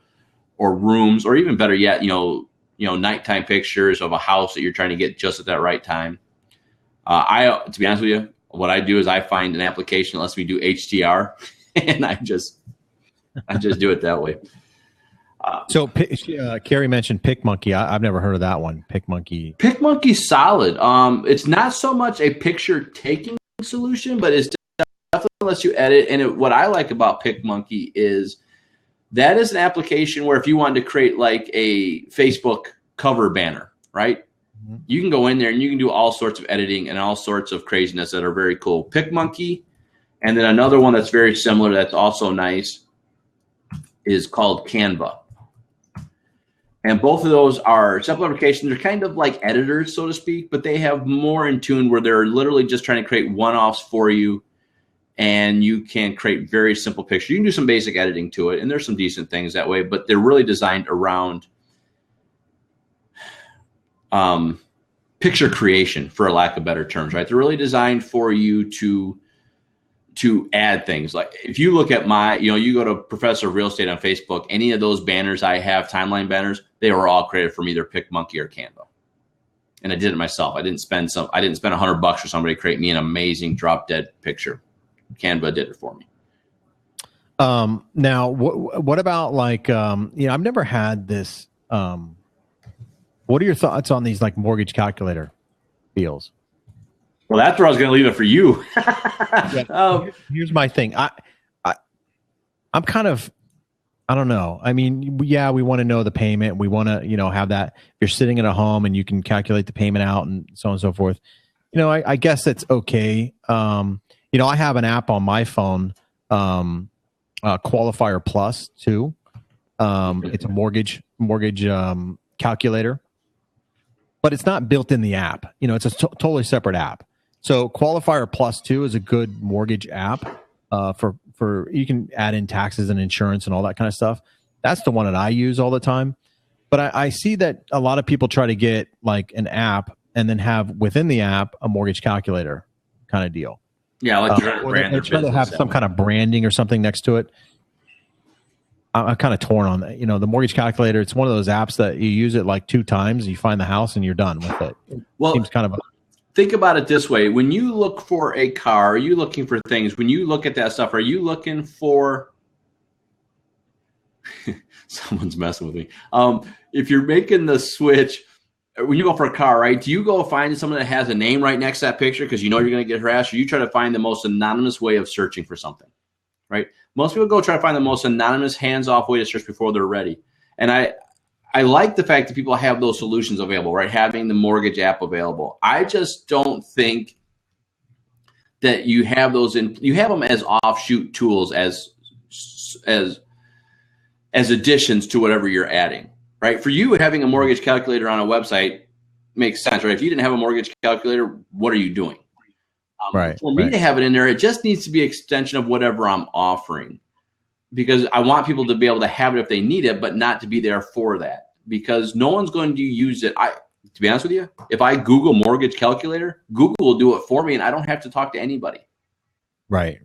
rooms, or even better yet, nighttime pictures of a house that you're trying to get just at that right time. To be honest with you, what I do is I find an application that lets me do HDR, and I just do it that way. So Carrie mentioned PicMonkey. I've never heard of that one. PicMonkey. PicMonkey's solid. It's not so much a picture taking solution, but it's definitely lets you edit. And what I like about PicMonkey is that is an application where if you wanted to create like a Facebook cover banner, right? Mm-hmm. You can go in there and you can do all sorts of editing and all sorts of craziness that are very cool. PicMonkey, and then another one that's very similar that's also nice is called Canva. And both of those are simple applications. They're kind of like editors, so to speak, but they have more in tune where they're literally just trying to create one-offs for you, and you can create very simple pictures. You can do some basic editing to it, and there's some decent things that way, but they're really designed around picture creation, for a lack of better terms, right? They're really designed for you to add things. Like if you look at you go to Professor of Real Estate on Facebook, any of those banners I have, timeline banners, they were all created from either PicMonkey or Canva. And I did it myself. I didn't spend $100 for somebody to create me an amazing drop dead picture. Canva did it for me. Now what about like, I've never had this, what are your thoughts on these like mortgage calculator deals? Well, that's where I was going to leave it for you. Here's my thing. I'm kind of, I don't know. I mean, we want to know the payment. We want to, have that. If you're sitting at a home and you can calculate the payment out and so on and so forth. I guess that's okay. I have an app on my phone, Qualifier Plus too. It's a mortgage calculator, but it's not built in the app. It's a totally separate app. So Qualifier Plus 2 is a good mortgage app for you can add in taxes and insurance and all that kind of stuff. That's the one that I use all the time. But I see that a lot of people try to get like an app and then have within the app a mortgage calculator kind of deal. Yeah, like they try to have some kind of branding or something next to it. I'm kind of torn on that. The mortgage calculator, it's one of those apps that you use it like 2 times, you find the house and you're done with it. Well, seems kind of think about it this way. When you look for a car, are you looking for things? When you look at that stuff, are you looking for someone's messing with me. If you're making the switch, when you go for a car, right, do you go find someone that has a name right next to that picture because you know you're going to get harassed, or you try to find the most anonymous way of searching for something, right? Most people go try to find the most anonymous, hands-off way to search before they're ready. And I like the fact that people have those solutions available, right? Having the mortgage app available. I just don't think that you have those you have them as offshoot tools as additions to whatever you're adding, right? For you, having a mortgage calculator on a website makes sense, right? If you didn't have a mortgage calculator, what are you doing? Right. For me to have it in there, it just needs to be an extension of whatever I'm offering, because I want people to be able to have it if they need it, but not to be there for that, because no one's going to use it. To be honest with you, if I Google mortgage calculator, Google will do it for me and I don't have to talk to anybody. Right.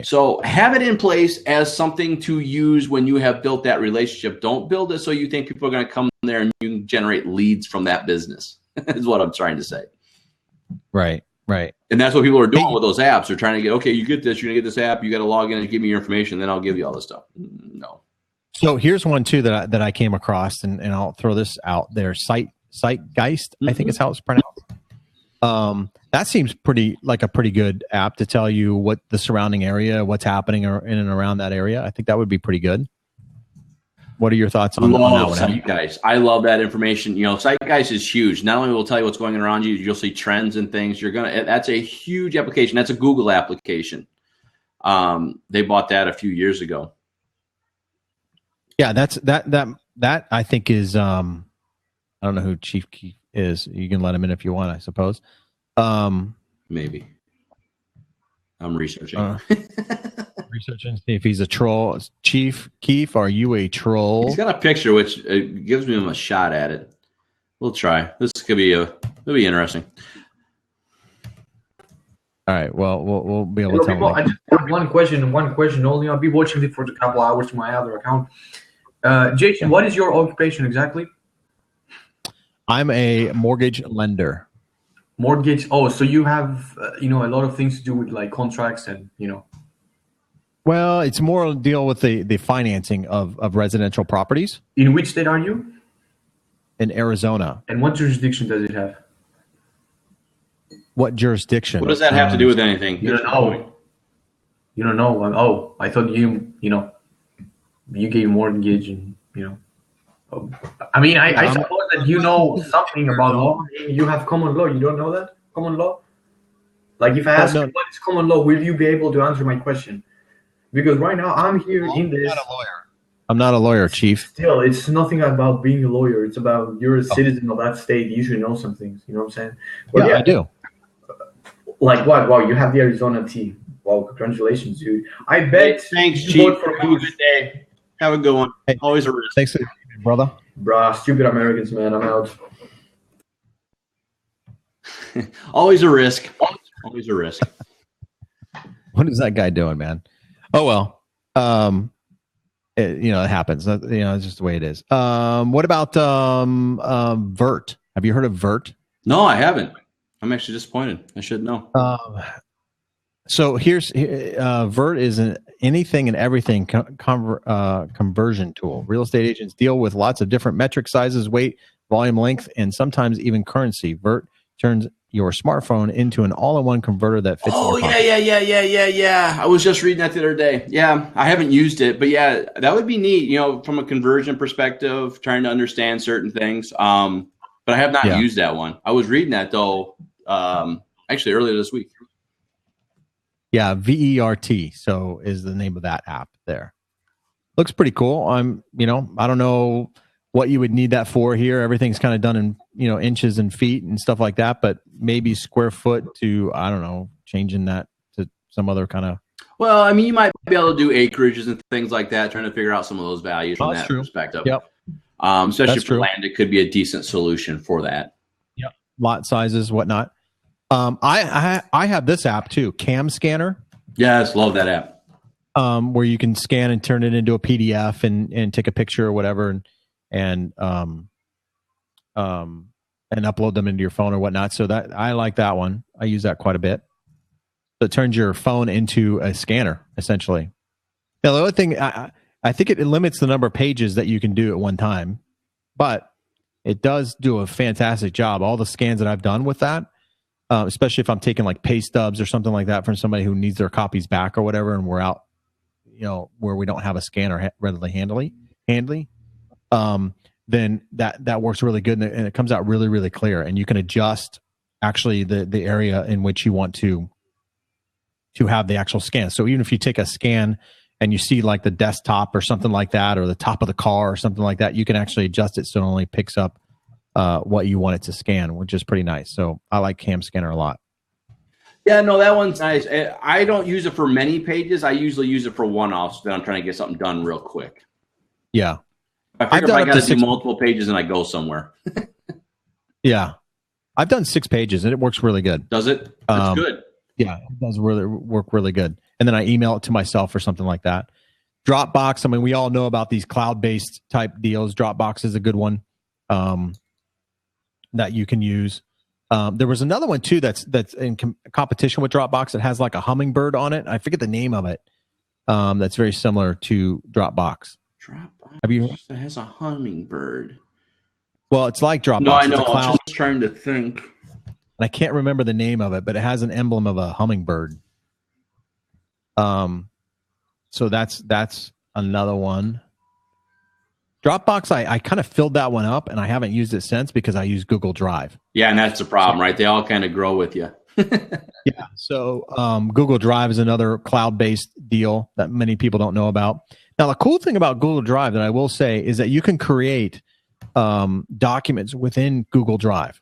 So have it in place as something to use when you have built that relationship. Don't build it so you think people are going to come there and you can generate leads from that business, is what I'm trying to say. Right. And that's what people are doing with those apps. They're trying to get, okay, you get this, you're going to get this app, you got to log in and give me your information, then I'll give you all this stuff. No. So here's one too that I came across, and I'll throw this out there. Zeitgeist, I think is how it's pronounced. That seems like a pretty good app to tell you what the surrounding area, what's happening in and around that area. I think that would be pretty good. What are your thoughts on that one? Zeitgeist. I love that information. Zeitgeist is huge. Not only will it tell you what's going on around you, you'll see trends and things. That's a huge application. That's a Google application. They bought that a few years ago. Yeah, that I think is I don't know who Chief Keef is. You can let him in if you want, I suppose. Maybe. I'm researching. Researching, see if he's a troll. Chief Keef, are you a troll? He's got a picture which gives me a shot at it. We'll try. This could be it'll be interesting. All right. Well, we'll be able to tell. I just have one question only. I'll be watching it for a couple hours to my other account. Jason, what is your occupation exactly? I'm a mortgage lender. Mortgage. Oh, so you have a lot of things to do with like contracts and Well, it's more a deal with the financing of residential properties. In which state are you? In Arizona. And what jurisdiction does it have? What jurisdiction? What does that have to do with anything? You don't know. You don't know. Oh, I thought you gave mortgage and I mean, I suppose that you know something about law. You have common law. You don't know that? Common law? Like if I ask you what is common law, will you be able to answer my question? Because right now I'm here in this. I'm not a lawyer, Chief. Still, it's nothing about being a lawyer. It's about you're a citizen of that state. You should know some things. You know what I'm saying? But yeah, I do. Like what? Wow, you have the Arizona team. Wow, congratulations, dude. I bet. Thanks, Chief. Have a good day. Have a good one. Hey, always a risk. Thanks, brother. Bruh, stupid Americans, man. I'm out. Always a risk. Always a risk. What is that guy doing, man? Oh well. It happens. It's just the way it is. What about Vert? Have you heard of Vert? No, I haven't. I'm actually disappointed. I should know. So Vert is an anything and everything conversion tool. Real estate agents deal with lots of different metric sizes, weight, volume, length, and sometimes even currency. Vert turns your smartphone into an all-in-one converter that fits. Oh, yeah. I was just reading that the other day. Yeah, I haven't used it, but yeah, that would be neat. From a conversion perspective, trying to understand certain things. But I have not used that one. I was reading that though, actually earlier this week. Yeah, VERT. So is the name of that app there. Looks pretty cool. I don't know what you would need that for here. Everything's kind of done in, inches and feet and stuff like that, but maybe square foot to, I don't know, changing that to some other kind of. Well, I mean, you might be able to do acreages and things like that, trying to figure out some of those values from that perspective. Yep. Especially for land, it could be a decent solution for that. Yep. Lot sizes, whatnot. I have this app too, Cam Scanner. Yes, love that app. Where you can scan and turn it into a PDF and take a picture or whatever, and and upload them into your phone or whatnot. So that I like that one. I use that quite a bit. So it turns your phone into a scanner, essentially. Now, the other thing, I think it limits the number of pages that you can do at one time, but it does do a fantastic job. All the scans that I've done with that, especially if I'm taking like pay stubs or something like that from somebody who needs their copies back or whatever, and we're out, where we don't have a scanner readily handy, then that works really good, and it comes out really, really clear, and you can adjust actually the area in which you want to have the actual scan. So even if you take a scan and you see like the desktop or something like that, or the top of the car or something like that, you can actually adjust it so it only picks up what you want it to scan, which is pretty nice. So I like Cam Scanner a lot. Yeah, no, that one's nice. I don't use it for many pages. I usually use it for one-offs that I'm trying to get something done real quick. Yeah. I figure if I got to do multiple pages and I go somewhere. Yeah. I've done 6 pages and it works really good. Does it? That's good. Yeah, it does really work really good. And then I email it to myself or something like that. Dropbox, I mean, we all know about these cloud-based type deals. Dropbox is a good one that you can use. There was another one too that's in competition with Dropbox. It has like a hummingbird on it. I forget the name of it. That's very similar to Dropbox. Dropbox that has a hummingbird. Well, it's like Dropbox. No, I know. I'm just trying to think. And I can't remember the name of it, but it has an emblem of a hummingbird. So that's another one. Dropbox, I kind of filled that one up, and I haven't used it since because I use Google Drive. Yeah, and that's the problem, right? They all kind of grow with you. Yeah. So Google Drive is another cloud-based deal that many people don't know about. Now, the cool thing about Google Drive that I will say is that you can create documents within Google Drive.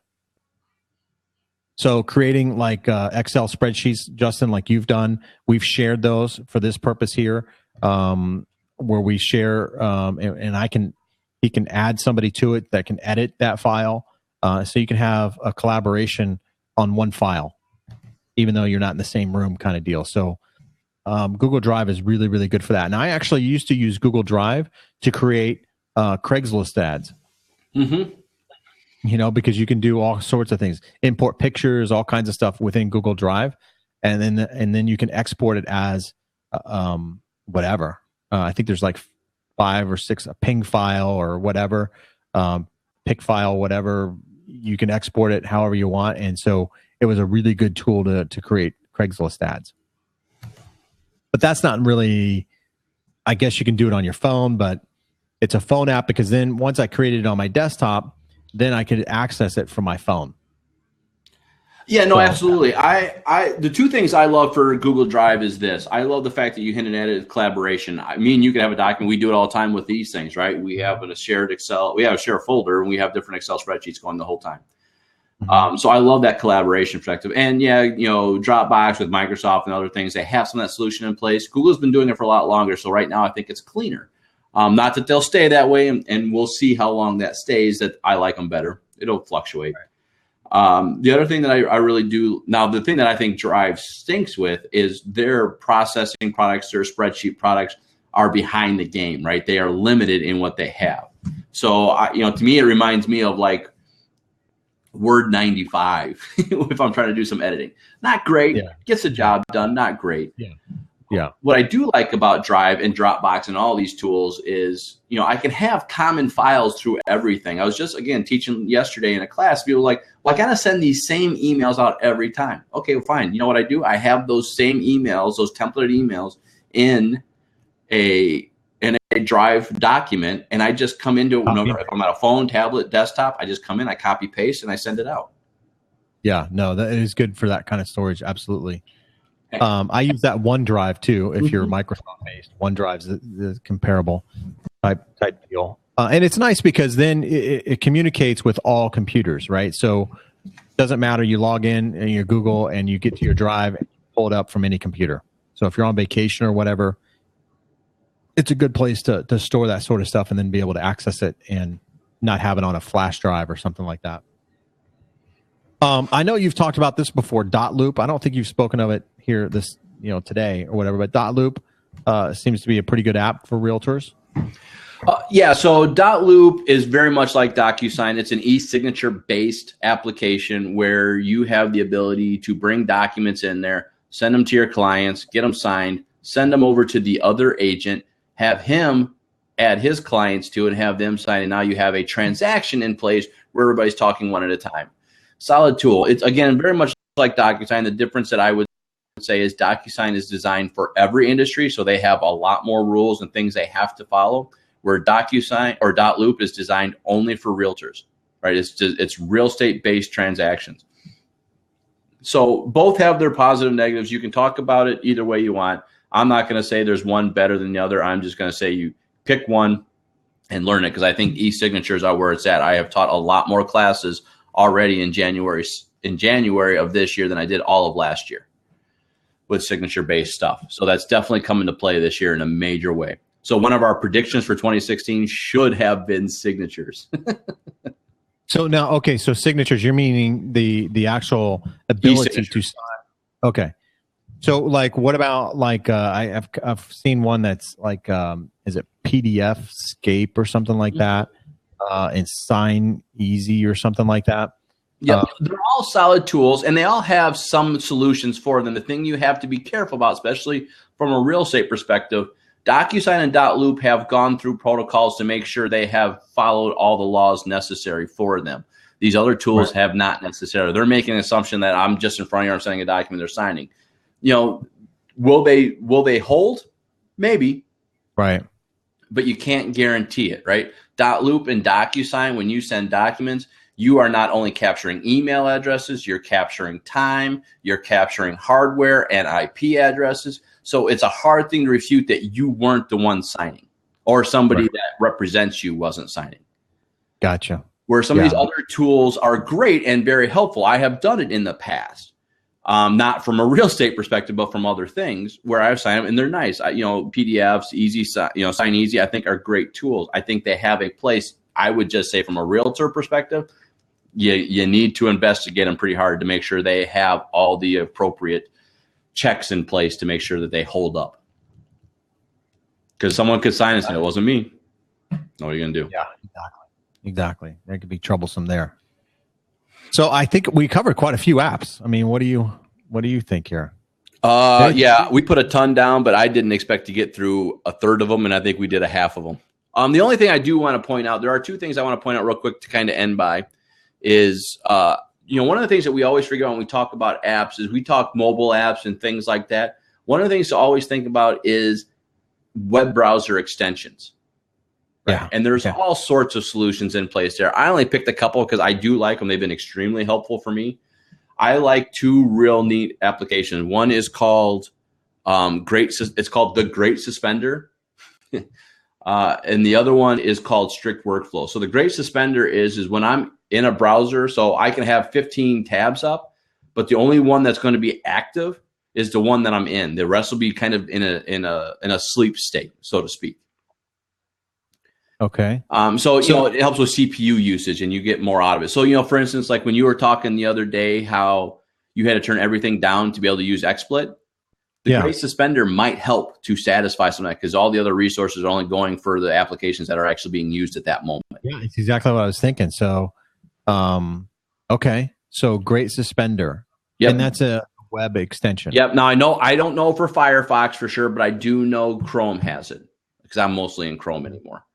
So creating like Excel spreadsheets, Justin, like you've done, we've shared those for this purpose here, where we share, and he can add somebody to it that can edit that file. So you can have a collaboration on one file, even though you're not in the same room kind of deal. So Google Drive is really, really good for that. And I actually used to use Google Drive to create Craigslist ads. Mm-hmm. Because you can do all sorts of things, import pictures, all kinds of stuff within Google Drive, and then you can export it as whatever. I think there's like 5 or 6, a ping file or whatever, pic file, whatever. You can export it however you want, and so it was a really good tool to create Craigslist ads. But that's not really. I guess you can do it on your phone, but it's a phone app because then once I created it on my desktop, then I could access it from my phone. Yeah, no, absolutely. The two things I love for Google Drive is this. I love the fact that you hinted at it, collaboration. Me and you can have a document. We do it all the time with these things, right? We have a shared Excel. We have a shared folder, and we have different Excel spreadsheets going the whole time. Mm-hmm. So I love that collaboration perspective. And yeah, Dropbox with Microsoft and other things, they have some of that solution in place. Google's been doing it for a lot longer. So right now I think it's cleaner. Not that they'll stay that way, and we'll see how long that stays, that I like them better. It'll fluctuate. Right. The other thing that I really do, now the thing that I think Drive stinks with is their processing products, their spreadsheet products are behind the game, right? They are limited in what they have. So, to me, it reminds me of like Word 95 if I'm trying to do some editing. Not great. Yeah. Gets the job done. Not great. Yeah. Yeah. What I do like about Drive and Dropbox and all these tools is, I can have common files through everything. I was just, again, teaching yesterday in a class. People were like, well, I got to send these same emails out every time. Okay, well, fine. You know what I do? I have those same emails, those templated emails in a Drive document, and I just come into it whenever, if I'm at a phone, tablet, desktop, I just come in, I copy, paste, and I send it out. Yeah, no, that is good for that kind of storage. Absolutely. I use that OneDrive too. If you're Microsoft based, OneDrive's the comparable type deal, and it's nice because then it communicates with all computers, right? So it doesn't matter. You log in your Google and you get to your Drive and you pull it up from any computer. So if you're on vacation or whatever, it's a good place to store that sort of stuff and then be able to access it and not have it on a flash drive or something like that. I know you've talked about this before, Dotloop. I don't think you've spoken of it here today or whatever, but Dotloop seems to be a pretty good app for realtors. Yeah, so .loop is very much like DocuSign. It's an e-signature based application where you have the ability to bring documents in there, send them to your clients, get them signed, send them over to the other agent, have him add his clients to it, and have them sign. And now you have a transaction in place where everybody's talking one at a time. Solid tool. It's, again, very much like DocuSign. The difference that I would say is DocuSign is designed for every industry, so they have a lot more rules and things they have to follow, where DocuSign or .loop is designed only for realtors, right? It's real estate based transactions. So both have their positive and negatives. You can talk about it either way you want. I'm not going to say there's one better than the other. I'm just going to say you pick one and learn it, because I think e-signatures are where it's at. I have taught a lot more classes already in January of this year than I did all of last year with signature based stuff. So that's definitely come into play this year in a major way. So one of our predictions for 2016 should have been signatures. So now, okay, so signatures, you're meaning the actual ability to sign. Okay. So like, what about like, I've seen one that's like, is it PDF Scape or something like that? And Sign Easy or something like that? Yeah, they're all solid tools, and they all have some solutions for them. The thing you have to be careful about, especially from a real estate perspective, DocuSign and .loop have gone through protocols to make sure they have followed all the laws necessary for them. These other tools have not necessarily. They're making an assumption that I'm just in front of you, I'm sending a document, they're signing. You know, will they hold? Maybe. Right. But you can't guarantee it, right? .loop and DocuSign, when you send documents, you are not only capturing email addresses, you're capturing time, you're capturing hardware and IP addresses. So it's a hard thing to refute that you weren't the one signing, or somebody that represents you wasn't signing. Gotcha. Where some of these other tools are great and very helpful. I have done it in the past, not from a real estate perspective, but from other things where I've signed them and they're nice. PDFs, Sign Easy, I think are great tools. I think they have a place. I would just say from a realtor perspective, you need to investigate them pretty hard to make sure they have all the appropriate checks in place to make sure that they hold up. Because someone could sign and say, it wasn't me. What are you going to do? Yeah, exactly. There could be troublesome there. So I think we covered quite a few apps. I mean, what do you think here? Yeah, we put a ton down, but I didn't expect to get through a third of them, and I think we did a half of them. The only thing I do want to point out, there are two things I want to point out real quick to kind of end by, is one of the things that we always forget when we talk about apps is we talk mobile apps and things like that. One of the things to always think about is web browser extensions. Right? Yeah. And there's all sorts of solutions in place there. I only picked a couple because I do like them. They've been extremely helpful for me. I like two real neat applications. One is called it's called the Great Suspender. And the other one is called Strict Workflow. So the Great Suspender is when I'm in a browser, so I can have 15 tabs up, but the only one that's going to be active is the one that I'm in. The rest will be kind of in a sleep state, so to speak. Okay. So it helps with CPU usage and you get more out of it. So, for instance, like when you were talking the other day, how you had to turn everything down to be able to use XSplit. The Great Suspender might help to satisfy some of that, because all the other resources are only going for the applications that are actually being used at that moment. Yeah, it's exactly what I was thinking. So, okay. So Great Suspender. Yep. And that's a web extension. Yep. Now I don't know for Firefox for sure, but I do know Chrome has it because I'm mostly in Chrome anymore.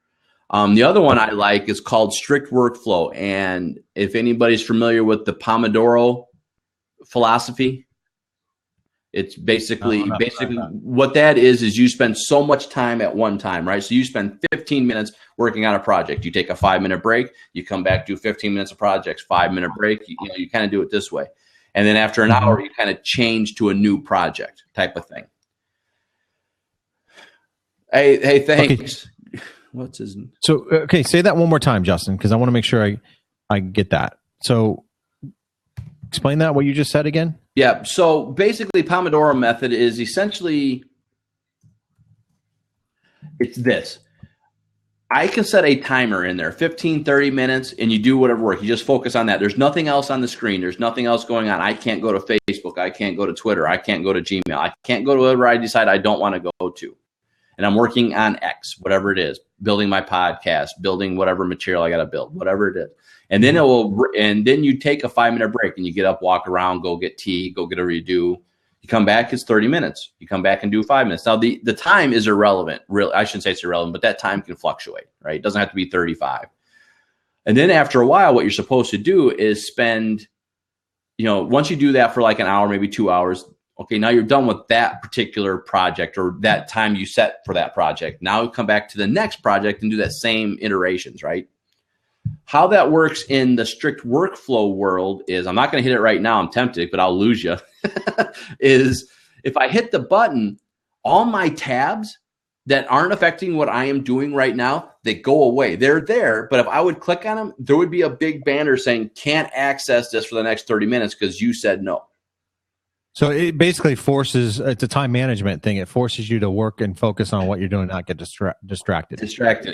The other one I like is called Strict Workflow. And if anybody's familiar with the Pomodoro philosophy, it's basically what that is you spend so much time at one time, right? So you spend 15 minutes working on a project. You take a 5-minute break. You come back, do 15 minutes of projects, 5-minute break. You kind of do it this way. And then after an hour, you kind of change to a new project type of thing. Hey, thanks. Okay. What's his name? So, okay, say that one more time, Justin, because I want to make sure I get that. So explain that, what you just said again. Yeah. So basically Pomodoro method is essentially, it's this. I can set a timer in there, 15, 30 minutes, and you do whatever work. You just focus on that. There's nothing else on the screen. There's nothing else going on. I can't go to Facebook. I can't go to Twitter. I can't go to Gmail. I can't go to whatever I decide I don't want to go to. and I'm working on X, whatever it is, building my podcast, building whatever material I got to build, whatever it is. And then then you take a 5-minute break and you get up, walk around, go get tea, go get a redo. You come back, it's 30 minutes. You come back and do 5 minutes. Now the time is irrelevant. I shouldn't say it's irrelevant, but that time can fluctuate, right? It doesn't have to be 35. And then after a while, what you're supposed to do is spend, once you do that for like an hour, maybe 2 hours, okay, now you're done with that particular project or that time you set for that project. Now you come back to the next project and do that same iterations, right? How that works in the strict workflow world is, I'm not going to hit it right now, I'm tempted, but I'll lose you, is if I hit the button, all my tabs that aren't affecting what I am doing right now, they go away. They're there, but if I would click on them, there would be a big banner saying, can't access this for the next 30 minutes because you said no. So it basically forces, it's a time management thing. It forces you to work and focus on what you're doing, not get distracted.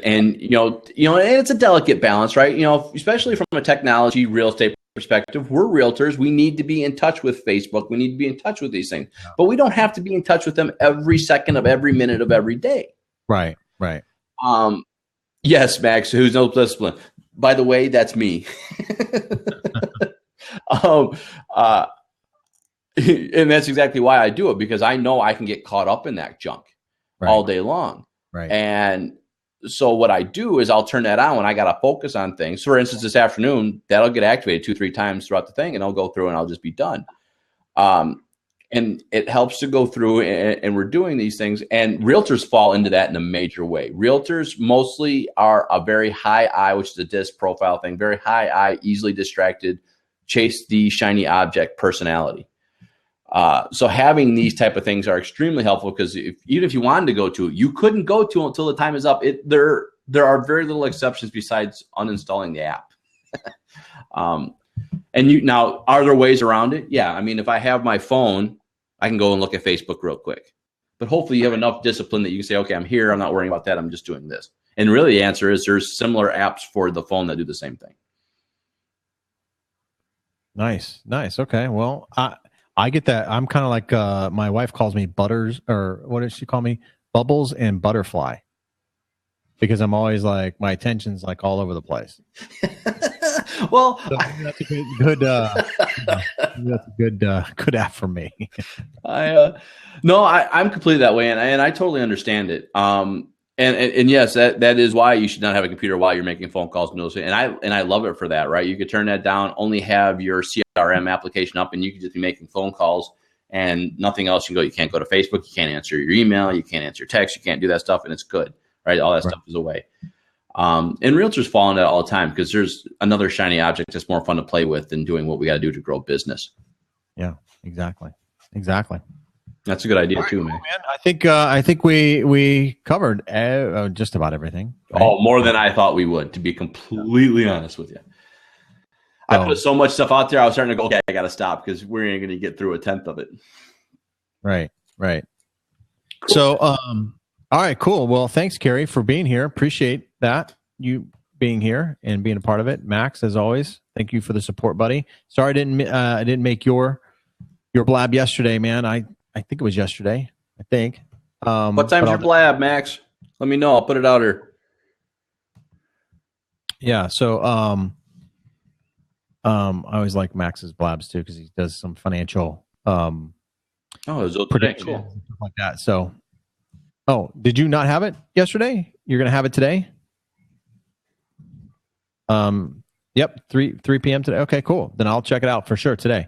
And, and it's a delicate balance, right? Especially from a technology, real estate perspective, we're realtors. We need to be in touch with Facebook. We need to be in touch with these things, but we don't have to be in touch with them every second of every minute of every day. Right. Yes, Max, who's no discipline. By the way, that's me. And that's exactly why I do it, because I know I can get caught up in that junk all day long. Right. And so what I do is I'll turn that on when I got to focus on things. So for instance, this afternoon, that'll get activated 2-3 times throughout the thing, and I'll go through and I'll just be done. And it helps to go through and we're doing these things, and realtors fall into that in a major way. Realtors mostly are a very high I, which is a disc profile thing, very high I, easily distracted, chase the shiny object personality. So having these type of things are extremely helpful, because even if you wanted to go to it, you couldn't go to it until the time is up. There are very little exceptions besides uninstalling the app. And now, are there ways around it? Yeah. I mean, if I have my phone, I can go and look at Facebook real quick, but hopefully you have enough discipline that you can say, okay, I'm here. I'm not worrying about that. I'm just doing this. And really the answer is there's similar apps for the phone that do the same thing. Nice. Okay. Well, I get that. I'm kind of like, my wife calls me Butters, or what does she call me? Bubbles and Butterfly. Because I'm always like, my attention's like all over the place. Well, so that's a good app for me. I'm completely that way. And I totally understand it. And yes, that is why you should not have a computer while you're making phone calls. And I love it for that, right? You could turn that down, only have your CRM application up, and you could just be making phone calls and nothing else. You can't go to Facebook, you can't answer your email, you can't answer text, you can't do that stuff, and it's good, right? All that stuff is away. And realtors fall into that all the time, because there's another shiny object that's more fun to play with than doing what we got to do to grow business. Yeah, exactly. That's a good idea too, man. I think we covered just about everything. Right? Oh, more than I thought we would, to be completely honest with you. I put so much stuff out there, I was starting to go, okay, I got to stop, because we ain't going to get through a tenth of it. Right. Cool. So, all right, cool. Well, thanks, Kerry, for being here. Appreciate that, you being here and being a part of it. Max, as always, thank you for the support, buddy. Sorry I didn't make your blab yesterday, man. I think it was yesterday. I think. What time's your blab, Max? Let me know. I'll put it out here. Yeah. So, I always like Max's blabs too, because he does some financial predictions and stuff like that. So, did you not have it yesterday? You're going to have it today? Yep. 3 p.m. today. Okay, cool. Then I'll check it out for sure today.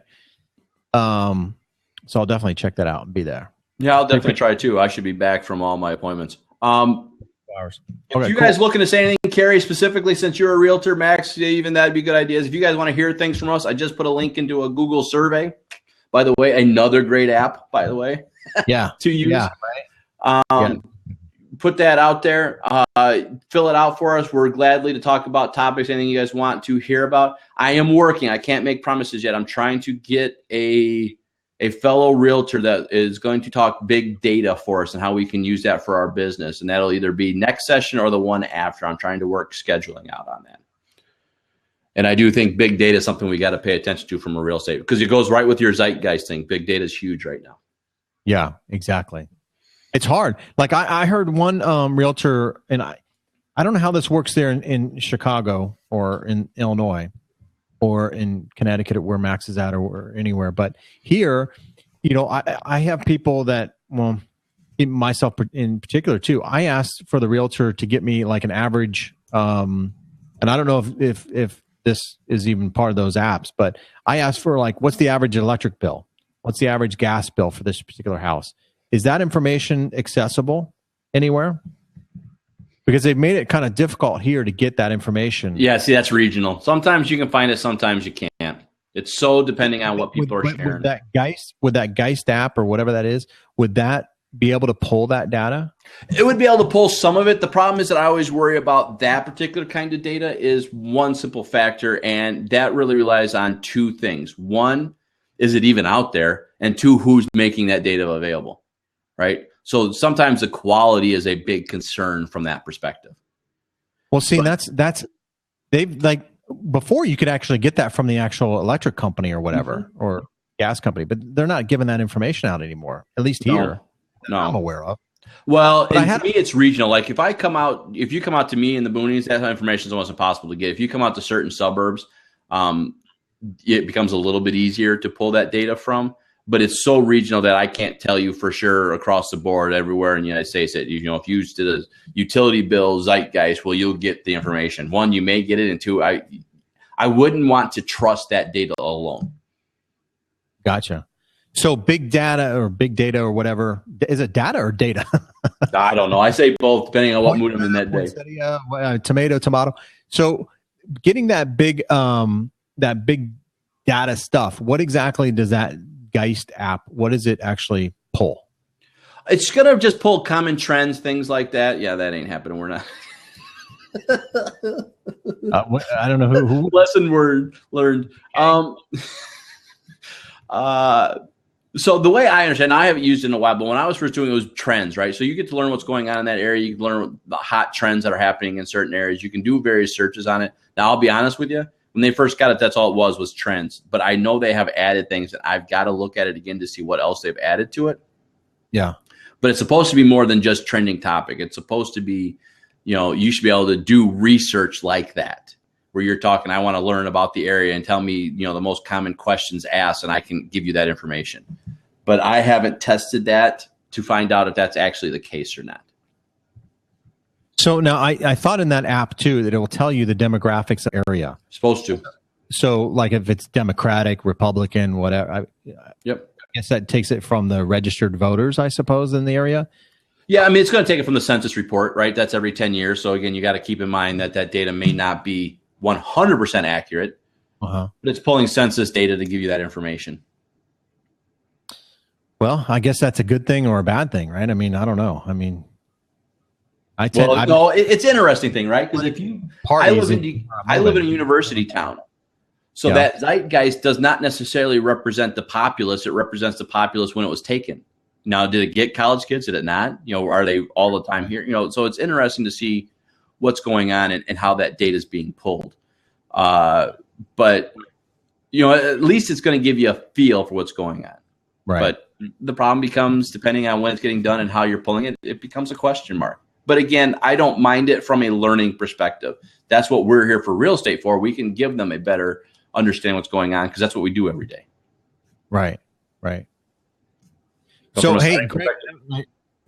So I'll definitely check that out and be there. Yeah, I'll definitely try too. I should be back from all my appointments. Hours. If you guys looking to say anything, Kerry, specifically, since you're a realtor, Max, even that'd be good ideas. If you guys want to hear things from us, I just put a link into a Google survey. By the way, another great app, by the way. Yeah. To use. Yeah. Put that out there. Fill it out for us. We're gladly to talk about topics, anything you guys want to hear about. I am working. I can't make promises yet. I'm trying to get a fellow realtor that is going to talk big data for us and how we can use that for our business. And that'll either be next session or the one after. I'm trying to work scheduling out on that. And I do think big data is something we got to pay attention to from a real estate, because it goes right with your zeitgeist thing. Big data is huge right now. Yeah, exactly. It's hard. Like I heard one realtor, and I don't know how this works there in Chicago or in Illinois or in Connecticut where Max is at or anywhere. But here, I have people that, well, myself in particular too, I asked for the realtor to get me like an average, and I don't know if this is even part of those apps, but I asked for like, what's the average electric bill? What's the average gas bill for this particular house? Is that information accessible anywhere? Because they've made it kind of difficult here to get that information. Yeah, see, that's regional. Sometimes you can find it, sometimes you can't. It's so depending on what people are sharing. Would that Geist app or whatever that is, would that be able to pull that data? It would be able to pull some of it. The problem is that I always worry about that particular kind of data is one simple factor, and that really relies on two things. One, is it even out there? And two, who's making that data available, right? So sometimes the quality is a big concern from that perspective. Well, see, that's they've like before you could actually get that from the actual electric company or whatever or gas company, but they're not giving that information out anymore. At least here, no. I'm aware of. Well, to me, it's regional. Like if you come out to me in the boonies, that information is almost impossible to get. If you come out to certain suburbs, it becomes a little bit easier to pull that data from. But it's so regional that I can't tell you for sure across the board everywhere in the United States that, if you did a utility bill zeitgeist, well, you'll get the information. One, you may get it, and two, I wouldn't want to trust that data alone. Gotcha. So big data or whatever, is it data or data? I don't know. I say both depending on what mood I'm in that day. Tomato. So getting that big data stuff, what exactly does that Geist app, what does it actually pull? It's going to just pull common trends, things like that. Yeah, that ain't happening. We're not. I don't know who. Lesson learned. So the way I understand, I haven't used it in a while, but when I was first doing it, was trends, right? So you get to learn what's going on in that area. You can learn the hot trends that are happening in certain areas. You can do various searches on it. Now, I'll be honest with you. When they first got it, that's all it was trends. But I know they have added things, and I've got to look at it again to see what else they've added to it. Yeah. But it's supposed to be more than just trending topic. It's supposed to be, you should be able to do research like that, where you're talking, I want to learn about the area and tell me, the most common questions asked, and I can give you that information. But I haven't tested that to find out if that's actually the case or not. So now I thought in that app too that it will tell you the demographics of the area. Supposed to. So like if it's Democratic, Republican, whatever. Yep. I guess that takes it from the registered voters, I suppose, in the area. Yeah, I mean, it's going to take it from the census report, right? That's every 10 years. So again, you got to keep in mind that data may not be 100% accurate, but it's pulling census data to give you that information. Well, I guess that's a good thing or a bad thing, right? I mean, I don't know. I mean, it's an interesting thing, right? Because I live in a university town, so that zeitgeist does not necessarily represent the populace. It represents the populace when it was taken. Now, did it get college kids? Did it not? Are they all the time here? So it's interesting to see what's going on and how that data is being pulled. But at least it's going to give you a feel for what's going on. Right. But the problem becomes, depending on when it's getting done and how you're pulling it, it becomes a question mark. But again, I don't mind it from a learning perspective. That's what we're here for real estate for. We can give them a better understanding what's going on because that's what we do every day. Right. So, hey,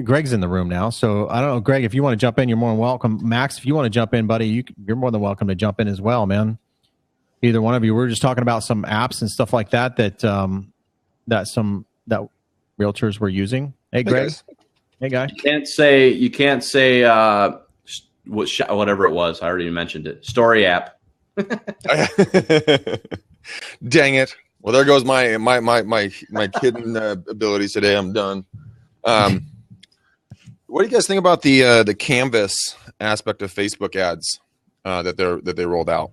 Greg's in the room now. So I don't know, Greg, if you want to jump in, you're more than welcome. Max, if you want to jump in, buddy, you're more than welcome to jump in as well, man. Either one of you. We're just talking about some apps and stuff like that that realtors were using. Hey, Greg. Hey, guy. You can't say whatever it was. I already mentioned it. Story app. Dang it. Well, there goes my kidding abilities today. I'm done. What do you guys think about the Canvas aspect of Facebook ads that they rolled out?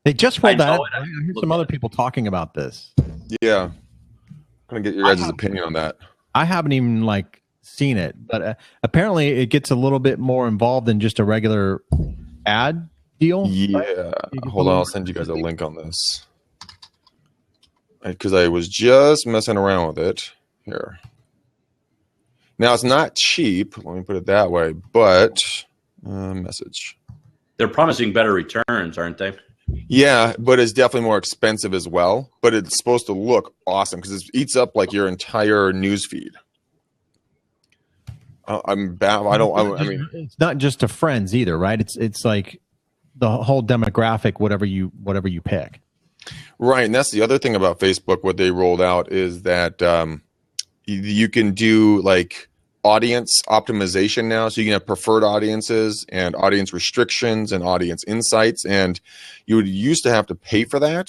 They just rolled out. I heard some other people talking about this. Yeah. I'm going to get your guys' opinion on that. I haven't even seen it, but apparently it gets a little bit more involved than just a regular ad deal. Yeah. Right? Hold on. I'll send you guys a link on this. Because I was just messing around with it. Here. Now it's not cheap. Let me put it that way. But message. They're promising better returns, aren't they? Yeah, but it's definitely more expensive as well. But it's supposed to look awesome because it eats up like your entire news feed. I'm bad. I mean, it's not just to friends either, right? It's like the whole demographic, whatever you pick. right. And that's the other thing about Facebook. What they rolled out is that you can do like audience optimization now. So you can have preferred audiences and audience restrictions and audience insights. And you would used to have to pay for that.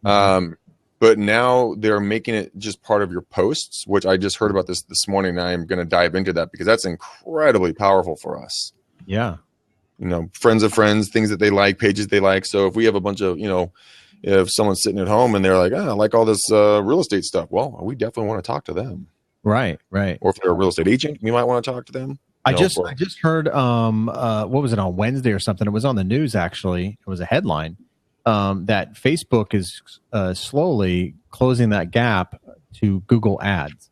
But now they're making it just part of your posts, which I just heard about this morning. And I'm going to dive into that because that's incredibly powerful for us. Yeah. You know, friends of friends, things that they like, pages they like. So if we have a bunch of, if someone's sitting at home and they're like, I like all this real estate stuff. Well, we definitely want to talk to them. Right. Or if they're a real estate agent, we might want to talk to them. I just heard what was it on Wednesday or something? It was on the news actually. It was a headline that Facebook is slowly closing that gap to Google Ads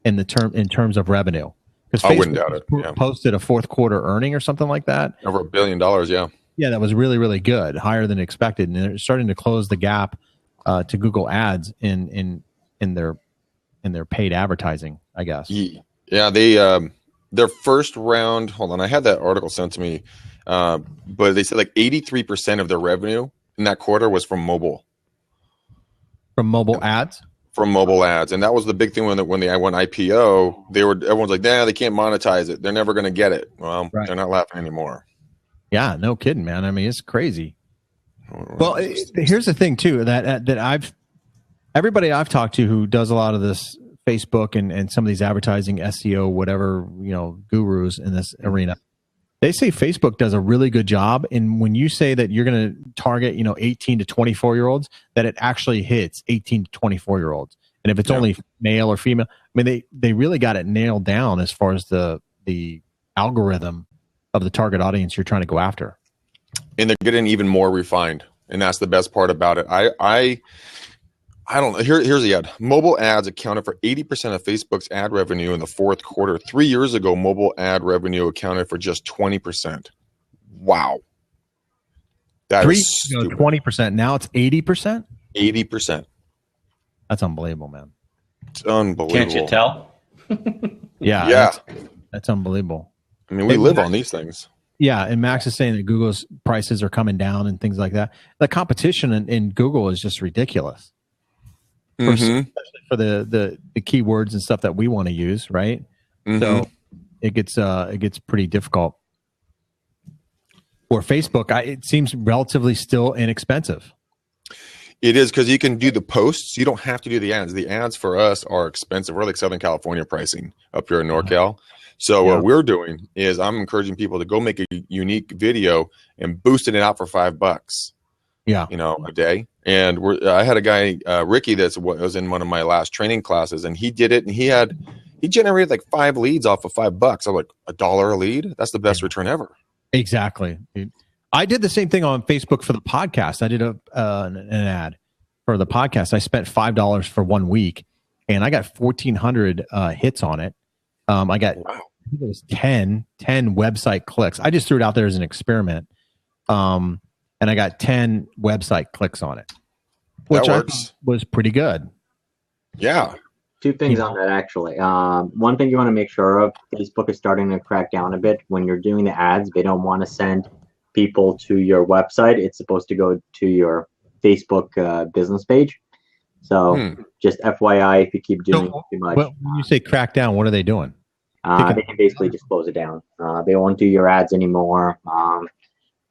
in terms of revenue. Because I wouldn't doubt it. Yeah. Posted a fourth quarter earning or something like that. Over $1 billion, yeah. Yeah, that was really, really good, higher than expected, and they're starting to close the gap to Google Ads in their paid advertising, I guess. Yeah, they their first round. Hold on, I had that article sent to me, but they said like 83% of their revenue in that quarter was from mobile. From mobile ads. From mobile ads, and that was the big thing when they went IPO. Everyone's like, nah, they can't monetize it. They're never going to get it. Well, They're not laughing anymore. Yeah, no kidding, man. I mean, it's crazy. Well, here's the thing too that everybody I've talked to who does a lot of this Facebook and some of these advertising, SEO, whatever, gurus in this arena, they say Facebook does a really good job. And when you say that you're going to target, 18 to 24 year olds, that it actually hits 18 to 24 year olds. And if it's only male or female, I mean, they really got it nailed down as far as the algorithm of the target audience you're trying to go after. And they're getting even more refined. And that's the best part about it. I don't know. Here's the ad. Mobile ads accounted for 80% of Facebook's ad revenue in the fourth quarter. 3 years ago, mobile ad revenue accounted for just 20%. Wow. That is stupid. 20%. Now it's 80%? 80%. That's unbelievable, man. It's unbelievable. Can't you tell? Yeah. That's unbelievable. I mean, we live on these things. Yeah, and Max is saying that Google's prices are coming down and things like that. The competition in Google is just ridiculous. Especially for the keywords and stuff that we want to use, right? So it gets pretty difficult. Or Facebook, it seems relatively still inexpensive. It is because you can do the posts. You don't have to do the ads. The ads for us are expensive. We're like Southern California pricing up here in NorCal. So what we're doing is I'm encouraging people to go make a unique video and boosting it out for $5. Yeah, a day. And I had a guy, Ricky, that was in one of my last training classes, and he did it, and he generated like 5 leads off of $5. I'm like, $1 a lead? That's the best return ever. Exactly. I did the same thing on Facebook for the podcast. I did an ad for the podcast. I spent $5 for 1 week, and I got 1,400 hits on it. I got I think it was 10 website clicks. I just threw it out there as an experiment. And I got 10 website clicks on it, which I thought was pretty good. Yeah. Two things on that, actually. One thing you want to make sure of, Facebook is starting to crack down a bit. When you're doing the ads, they don't want to send people to your website. It's supposed to go to your Facebook business page. So just FYI, if you keep doing too much. When you say crack down, what are they doing? They can basically just close it down. They won't do your ads anymore.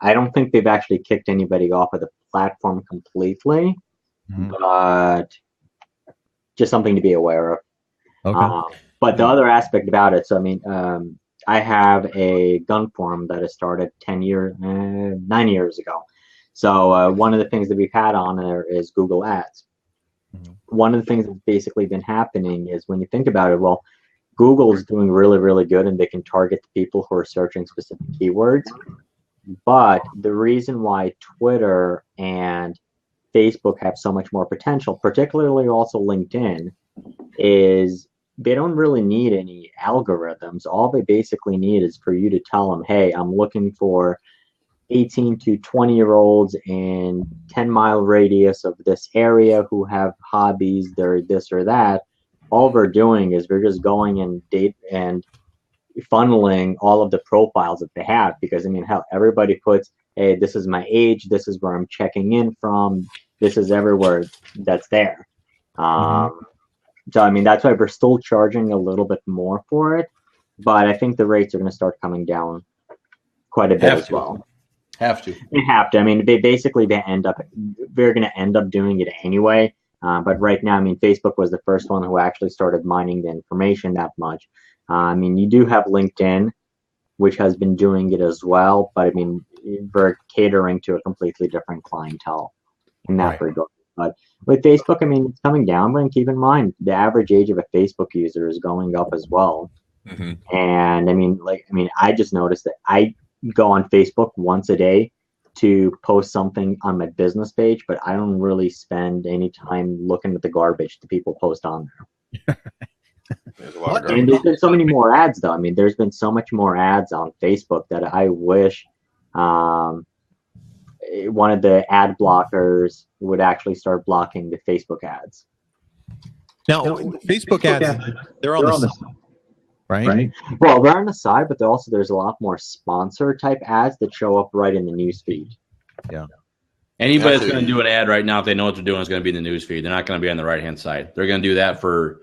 I don't think they've actually kicked anybody off of the platform completely, but just something to be aware of. Okay. But the other aspect about it, so I mean, I have a gun forum that has started 9 years ago. So one of the things that we've had on there is Google Ads. One of the things that's basically been happening is when you think about it, well, Google is doing really, really good, and they can target the people who are searching specific keywords. But the reason why Twitter and Facebook have so much more potential, particularly also LinkedIn, is they don't really need any algorithms. All they basically need is for you to tell them, hey, I'm looking for 18 to 20-year-olds in 10-mile radius of this area who have hobbies, they're this or that. All we're doing is we're just going and funneling all of the profiles that they have, because I mean, hell, everybody puts, hey, this is my age, this is where I'm checking in from, this is everywhere that's there. So I mean, that's why we're still charging a little bit more for it, but I think the rates are going to start coming down quite a bit as well. Have to. They have to. I mean, they're going to end up doing it anyway. But right now, I mean, Facebook was the first one who actually started mining the information that much. I mean, you do have LinkedIn, which has been doing it as well, but I mean, we're catering to a completely different clientele in that regard. But with Facebook, I mean, it's coming down, but keep in mind, the average age of a Facebook user is going up as well. And I mean, I just noticed that I go on Facebook once a day to post something on my business page, but I don't really spend any time looking at the garbage that people post on there. And there's been so many more ads, though. I mean, there's been so much more ads on Facebook that I wish one of the ad blockers would actually start blocking the Facebook ads. Now, Facebook ads, they're on the side, right? Well, they're on the side, but there's a lot more sponsor type ads that show up right in the newsfeed. Yeah. Anybody that's going to do an ad right now, if they know what they're doing, is going to be in the newsfeed. They're not going to be on the right-hand side. They're going to do that for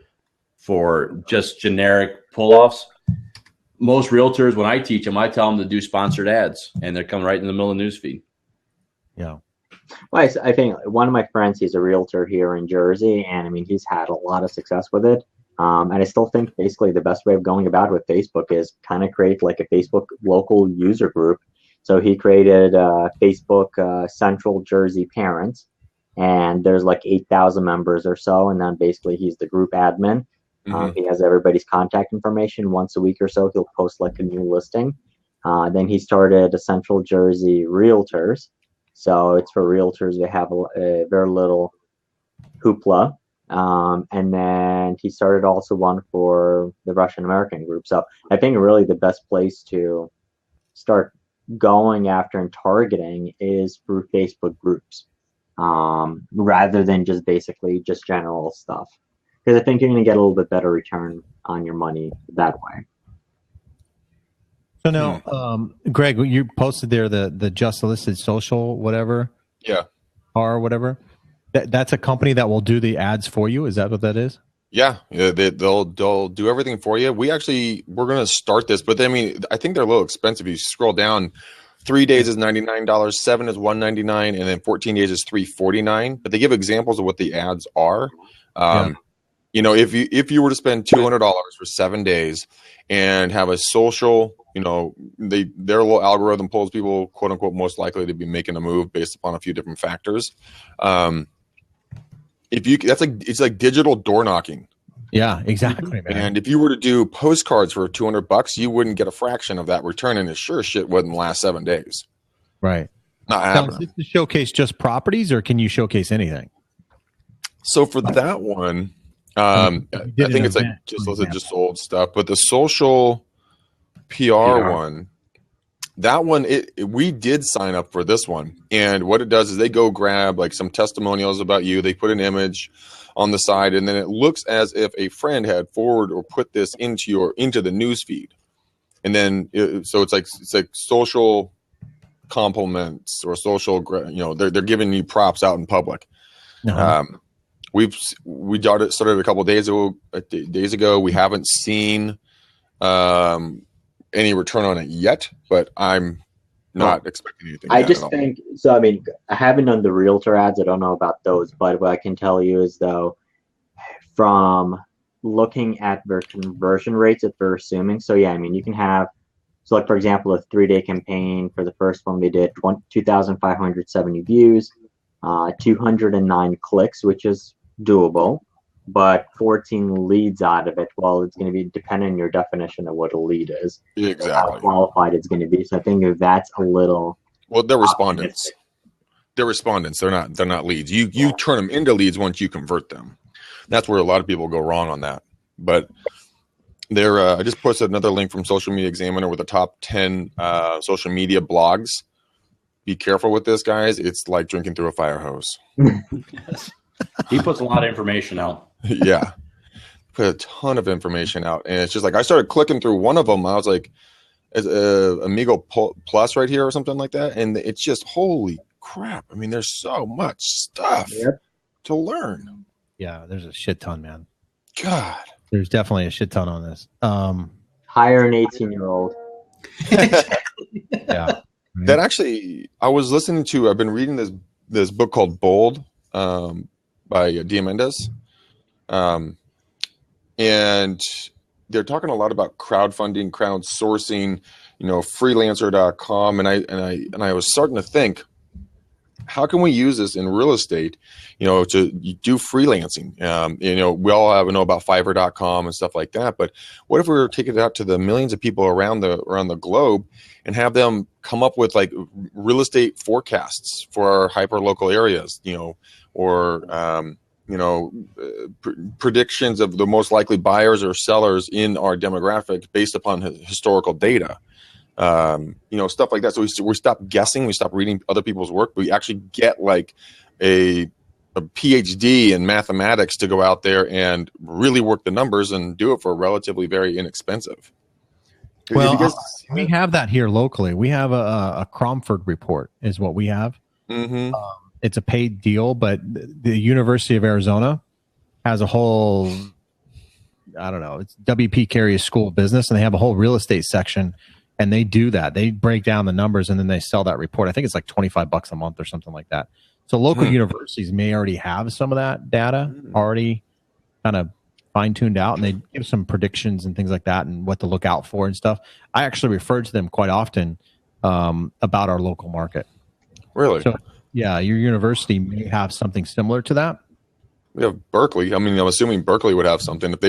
just generic pull-offs. Most realtors, when I teach them, I tell them to do sponsored ads, and they're coming right in the middle of the newsfeed. Yeah. Well, I think one of my friends, he's a realtor here in Jersey, and I mean, he's had a lot of success with it. And I still think basically the best way of going about it with Facebook is kind of create like a Facebook local user group. So he created Facebook Central Jersey Parents, and there's like 8,000 members or so. And then basically he's the group admin. He has everybody's contact information. Once a week or so, he'll post like a new listing. Then he started a Central Jersey Realtors. So it's for realtors. They have a very little hoopla. And then he started also one for the Russian American group. So I think really the best place to start going after and targeting is through Facebook groups, rather than just basically just general stuff. Because I think you're going to get a little bit better return on your money that way. So now, Greg, you posted there the just listed social whatever, or whatever. That's a company that will do the ads for you. Is that what that is? Yeah, they'll do everything for you. We're going to start this, but I mean, I think they're a little expensive. You scroll down, 3 days is $99, 7 is $199, and then 14 days is $349. But they give examples of what the ads are. You know, if you were to spend $200 for 7 days and have a social, you know, their little algorithm pulls people, quote unquote, most likely to be making a move based upon a few different factors. It's like digital door knocking. Yeah, exactly, man. And if you were to do postcards for $200, you wouldn't get a fraction of that return, and it sure shit wouldn't last 7 days. Right. Not now, happening. is this to showcase just properties, or can you showcase anything? So for that one, I think it's like just old stuff. But the social PR one, that one, we did sign up for this one. And what it does is they go grab like some testimonials about you. They put an image on the side, and then it looks as if a friend had forwarded or put this into the news feed. And then so it's like social compliments or social, you know, they're giving you props out in public. We started a couple of days ago. We haven't seen any return on it yet, but I'm not expecting anything. I just think so. I mean, I haven't done the realtor ads. I don't know about those, but what I can tell you is though, from looking at their conversion rates that they're assuming. So yeah, I mean, you can have, so like for example, a 3-day campaign for the first one, they did 2,570 views, 209 clicks, which is doable, but 14 leads out of it. Well, it's going to be dependent on your definition of what a lead is. Exactly. How qualified it's going to be. So I think that's a little. Well, they're respondents. They're respondents. They're not leads. You turn them into leads once you convert them. That's where a lot of people go wrong on that. But they're I just posted another link from Social Media Examiner with the top 10 social media blogs. Be careful with this, guys. It's like drinking through a fire hose. He puts a lot of information out. Yeah. Put a ton of information out. And it's just like I started clicking through one of them. I was like, Amigo Plus right here or something like that. And it's just, holy crap. I mean, there's so much stuff to learn. Yeah, there's a shit ton, man. God. There's definitely a shit ton on this. Hire an 18-year-old. Yeah. That actually, I've been reading this book called Bold by Diamandis. And they're talking a lot about crowdfunding, crowdsourcing, freelancer.com. And I was starting to think, how can we use this in real estate, to do freelancing? We all know about Fiverr.com and stuff like that. But what if we were taking it out to the millions of people around the globe and have them come up with like real estate forecasts for our hyper local areas, predictions of the most likely buyers or sellers in our demographic based upon historical data. Stuff like that. So we stop guessing, we stop reading other people's work. We actually get like a PhD in mathematics to go out there and really work the numbers and do it for relatively very inexpensive. Well, we have that here locally. We have a Cromford report is what we have. Mm-hmm. It's a paid deal, but the University of Arizona has a whole, I don't know, it's WP Carey's School of Business, and they have a whole real estate section. And they do that. They break down the numbers and then they sell that report. I think it's like $25 a month or something like that. So local universities may already have some of that data already kind of fine-tuned out, and they give some predictions and things like that and what to look out for and stuff. I actually refer to them quite often about our local market. Really? So, yeah, your university may have something similar to that. We have Berkeley. I mean, I'm assuming Berkeley would have something if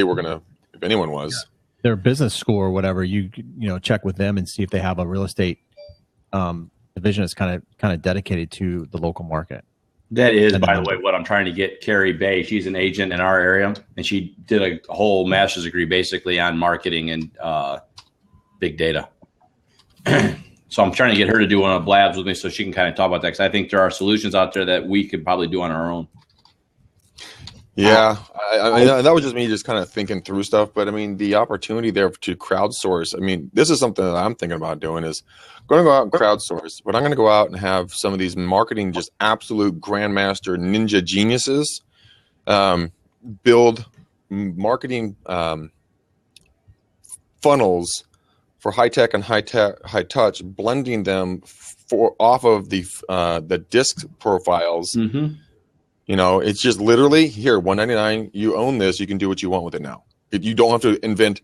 anyone was. Yeah. Their business school or whatever, you check with them and see if they have a real estate division that's kind of dedicated to the local market. That is, by the way, what I'm trying to get Carrie Bay. She's an agent in our area, and she did a whole master's degree basically on marketing and big data. So I'm trying to get her to do one of the blabs with me so she can kind of talk about that, because I think there are solutions out there that we could probably do on our own. Yeah, I that was just me just kind of thinking through stuff. But I mean, the opportunity there to crowdsource. I mean, this is something that I'm thinking about doing is going to go out and crowdsource. But I'm going to go out and have some of these marketing, just absolute grandmaster ninja geniuses build marketing funnels for high tech and high touch, blending them off of the disc profiles. Mm-hmm. It's just literally here, $199. You own this. You can do what you want with it now. You don't have to invent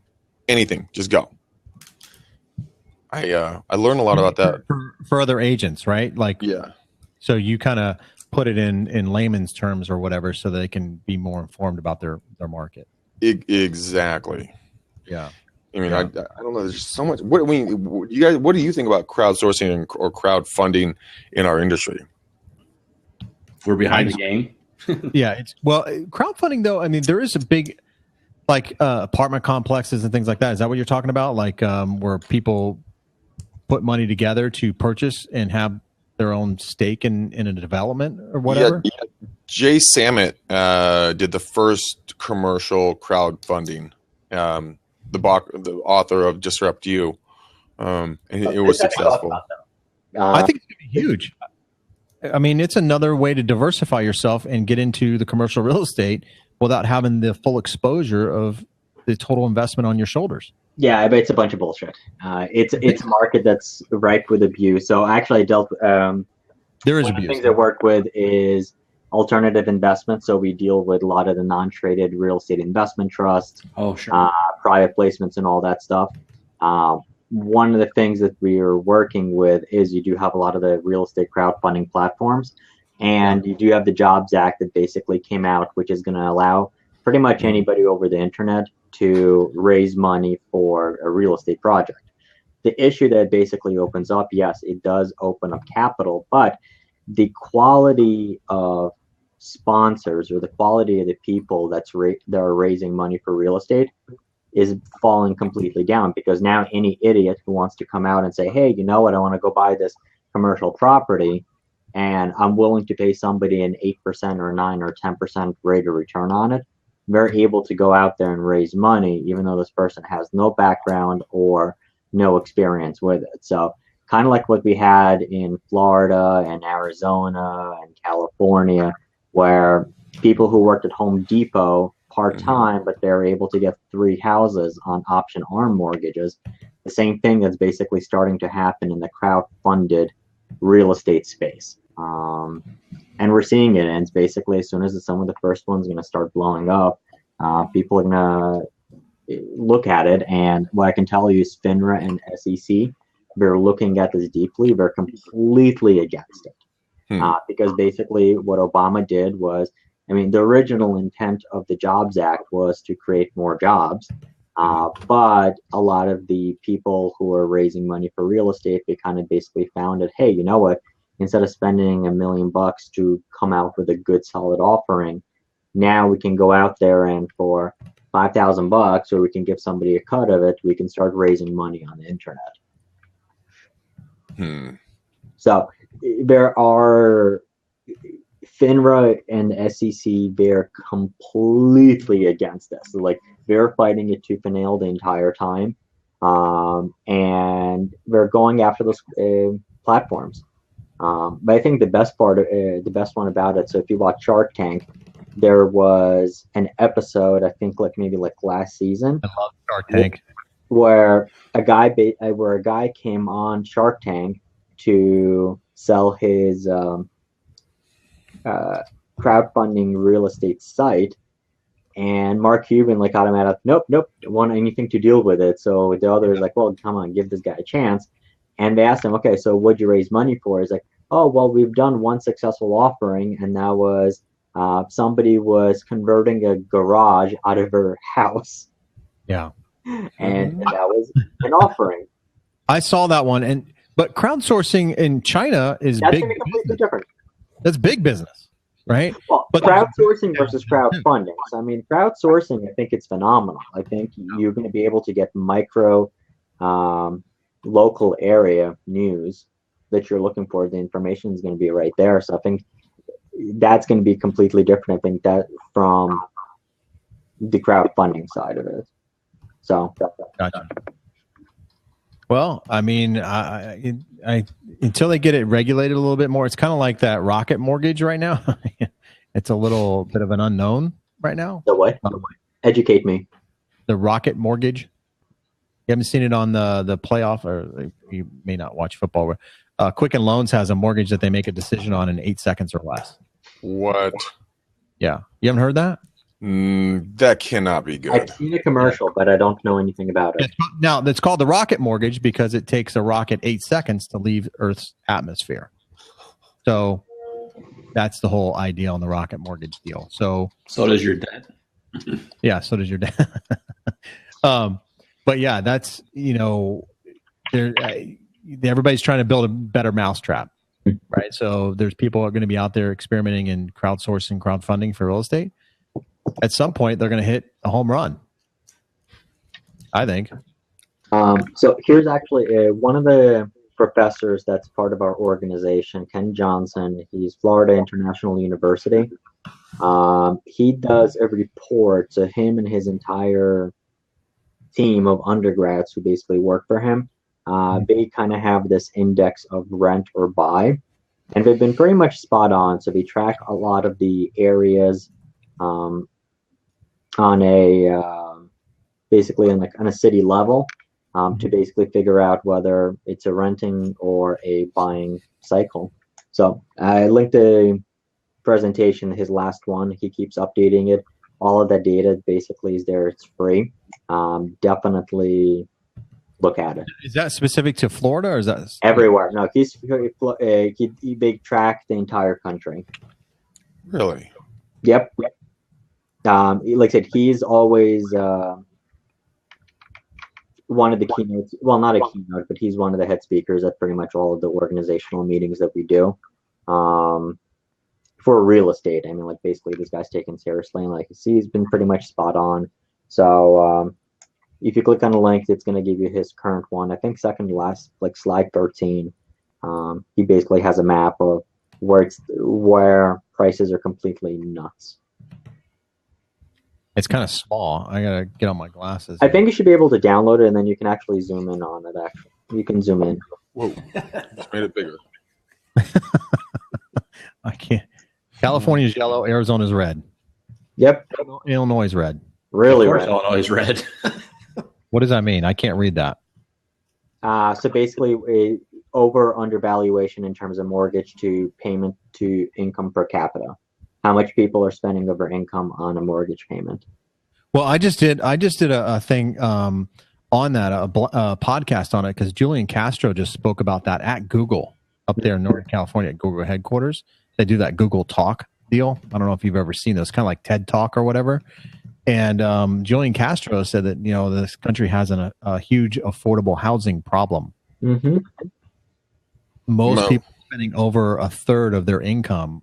anything. Just go. I learned a lot about that for other agents, right? Like, yeah. So you kind of put it in layman's terms or whatever, so they can be more informed about their market. Exactly. Yeah. I mean, I don't know. There's so much. What do you think about crowdsourcing or crowdfunding in our industry? We're behind the game. Yeah. Crowdfunding though, I mean, there is a big, like apartment complexes and things like that. Is that what you're talking about? Like where people put money together to purchase and have their own stake in a development or whatever? Yeah. Jay Samit did the first commercial crowdfunding. The author of Disrupt You. And it was successful. I think it's going to be huge. I mean, it's another way to diversify yourself and get into the commercial real estate without having the full exposure of the total investment on your shoulders. Yeah, but it's a bunch of bullshit. It's a market that's ripe with abuse. So actually, I dealt. There is one abuse. of the things I work with is alternative investments. So we deal with a lot of the non-traded real estate investment trusts, private placements, and all that stuff. One of the things that we are working with is you do have a lot of the real estate crowdfunding platforms, and you do have the Jobs Act that basically came out, which is going to allow pretty much anybody over the internet to raise money for a real estate project. The issue that it basically opens up, yes, it does open up capital, but the quality of sponsors or the quality of the people that are raising money for real estate is falling completely down, because now any idiot who wants to come out and say, hey, you know what, I want to go buy this commercial property and I'm willing to pay somebody an 8% or 9 or 10% rate of return on it, they're able to go out there and raise money even though this person has no background or no experience with it. So kind of like what we had in Florida and Arizona and California, where people who worked at Home Depot part-time, but they're able to get 3 houses on option arm mortgages. The same thing that's basically starting to happen in the crowd-funded real estate space. And we're seeing it, and it's basically as soon as some of the first one's going to start blowing up, people are going to look at it. And what I can tell you is FINRA and SEC, they're looking at this deeply. They're completely against it. Because basically what Obama did was, I mean, the original intent of the Jobs Act was to create more jobs. But a lot of the people who are raising money for real estate, they kind of basically found that, hey, you know what? Instead of spending $1 million to come out with a good, solid offering, now we can go out there and for $5,000, or we can give somebody a cut of it, we can start raising money on the internet. So there are FINRA and SEC, they're completely against this. So, like, they're fighting it tooth and nail the entire time, and they're going after those platforms. But I think the best one about it. So if you watch Shark Tank, there was an episode, I think, maybe last season. I love Shark Tank, where a guy came on Shark Tank to sell his crowdfunding real estate site, and Mark Cuban got him out. Nope, don't want anything to deal with it. So the other is like, well, come on, give this guy a chance. And they asked him, okay, so what'd you raise money for? He's like, oh, well, we've done one successful offering, and that was somebody was converting a garage out of her house. Yeah. And that was an offering. I saw that one, but crowdsourcing in China is That's big. going to be completely different. That's big business, right? Well, but crowdsourcing versus crowdfunding. So, I mean, crowdsourcing, I think it's phenomenal. I think you're going to be able to get micro, local area news that you're looking for. The information is going to be right there. So I think that's going to be completely different. I think that from the crowdfunding side of it. So, gotcha. Well, I mean, I until they get it regulated a little bit more, it's kind of like that rocket mortgage right now. It's a little bit of an unknown right now. The what? Educate me. The rocket mortgage. You haven't seen it on the playoff, or you may not watch football. Quicken Loans has a mortgage that they make a decision on in 8 seconds or less. What? Yeah. You haven't heard that? That cannot be good. I've seen a commercial, but I don't know anything about it. Now, it's called the rocket mortgage because it takes a rocket 8 seconds to leave Earth's atmosphere. So that's the whole idea on the rocket mortgage deal. So does your dad. Yeah, so does your dad. But yeah, that's, everybody's trying to build a better mousetrap, right? So there's people who are going to be out there experimenting in crowdsourcing, crowdfunding for real estate. At some point, they're going to hit a home run, I think. So here's actually one of the professors that's part of our organization, Ken Johnson. He's Florida International University. He does a report. So him and his entire team of undergrads who basically work for him, they kind of have this index of rent or buy, and they've been pretty much spot on. So they track a lot of the areas on a basically on a city level to basically figure out whether it's a renting or a buying cycle. So I linked the presentation, his last one. He keeps updating it. All of that data basically is there. It's free. Definitely look at it. Is that specific to Florida, or is that everywhere? No, they track the entire country. Really? Yep. Like I said, he's always one of the keynotes. Well, not a keynote, but he's one of the head speakers at pretty much all of the organizational meetings that we do. for real estate. I mean, like basically this guy's taken seriously, and like he's been pretty much spot on. So if you click on the link, it's going to give you his current one. I think second to last, like slide 13. He basically has a map of where prices are completely nuts. It's kind of small. I gotta get on my glasses. I think you should be able to download it, and then you can actually zoom in on it. Actually, you can zoom in. Whoa, just made it bigger. I can't. California's yellow, Arizona's red. Yep. Illinois is red. Really Of course, red. Illinois is red. What does that mean? I can't read that. So basically, over undervaluation in terms of mortgage to payment to income per capita. How much people are spending over income on a mortgage payment? Well, I just did a thing on that, a podcast on it, because Julian Castro just spoke about that at Google up there in Northern California at Google headquarters. They do that Google Talk deal. I don't know if you've ever seen those, kind of like TED Talk or whatever. And Julian Castro said that, this country has a huge affordable housing problem. Mm-hmm. Most people are spending over a third of their income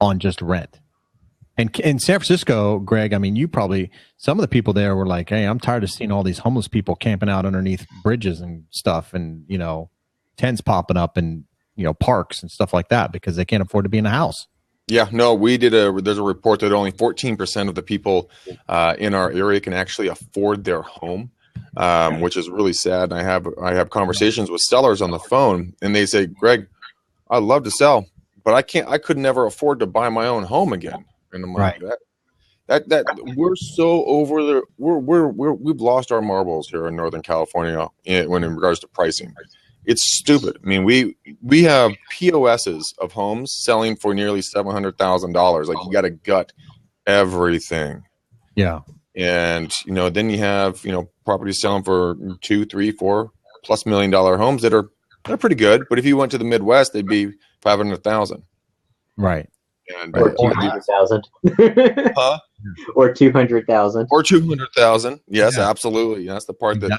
on just rent. And in San Francisco, Greg, I mean, some of the people there were like, hey, I'm tired of seeing all these homeless people camping out underneath bridges and stuff, and, tents popping up and, parks and stuff like that because they can't afford to be in a house. Yeah, no, there's a report that only 14% of the people in our area can actually afford their home, which is really sad. And I have conversations with sellers on the phone, and they say, Greg, I'd love to sell, but I could never afford to buy my own home again. And I'm like, that we're so over there. We've lost our marbles here in Northern California in regards to pricing. It's stupid. I mean, we have POSs of homes selling for nearly $700,000. Like, you got to gut everything. Yeah. And, then you have, properties selling for $2, $3, $4+ million homes they're pretty good. But if you went to the Midwest, they'd be 500,000. Right. And, or 200,000. huh? Or 200,000. Or 200,000. Yes, Yeah. absolutely. That's the part that,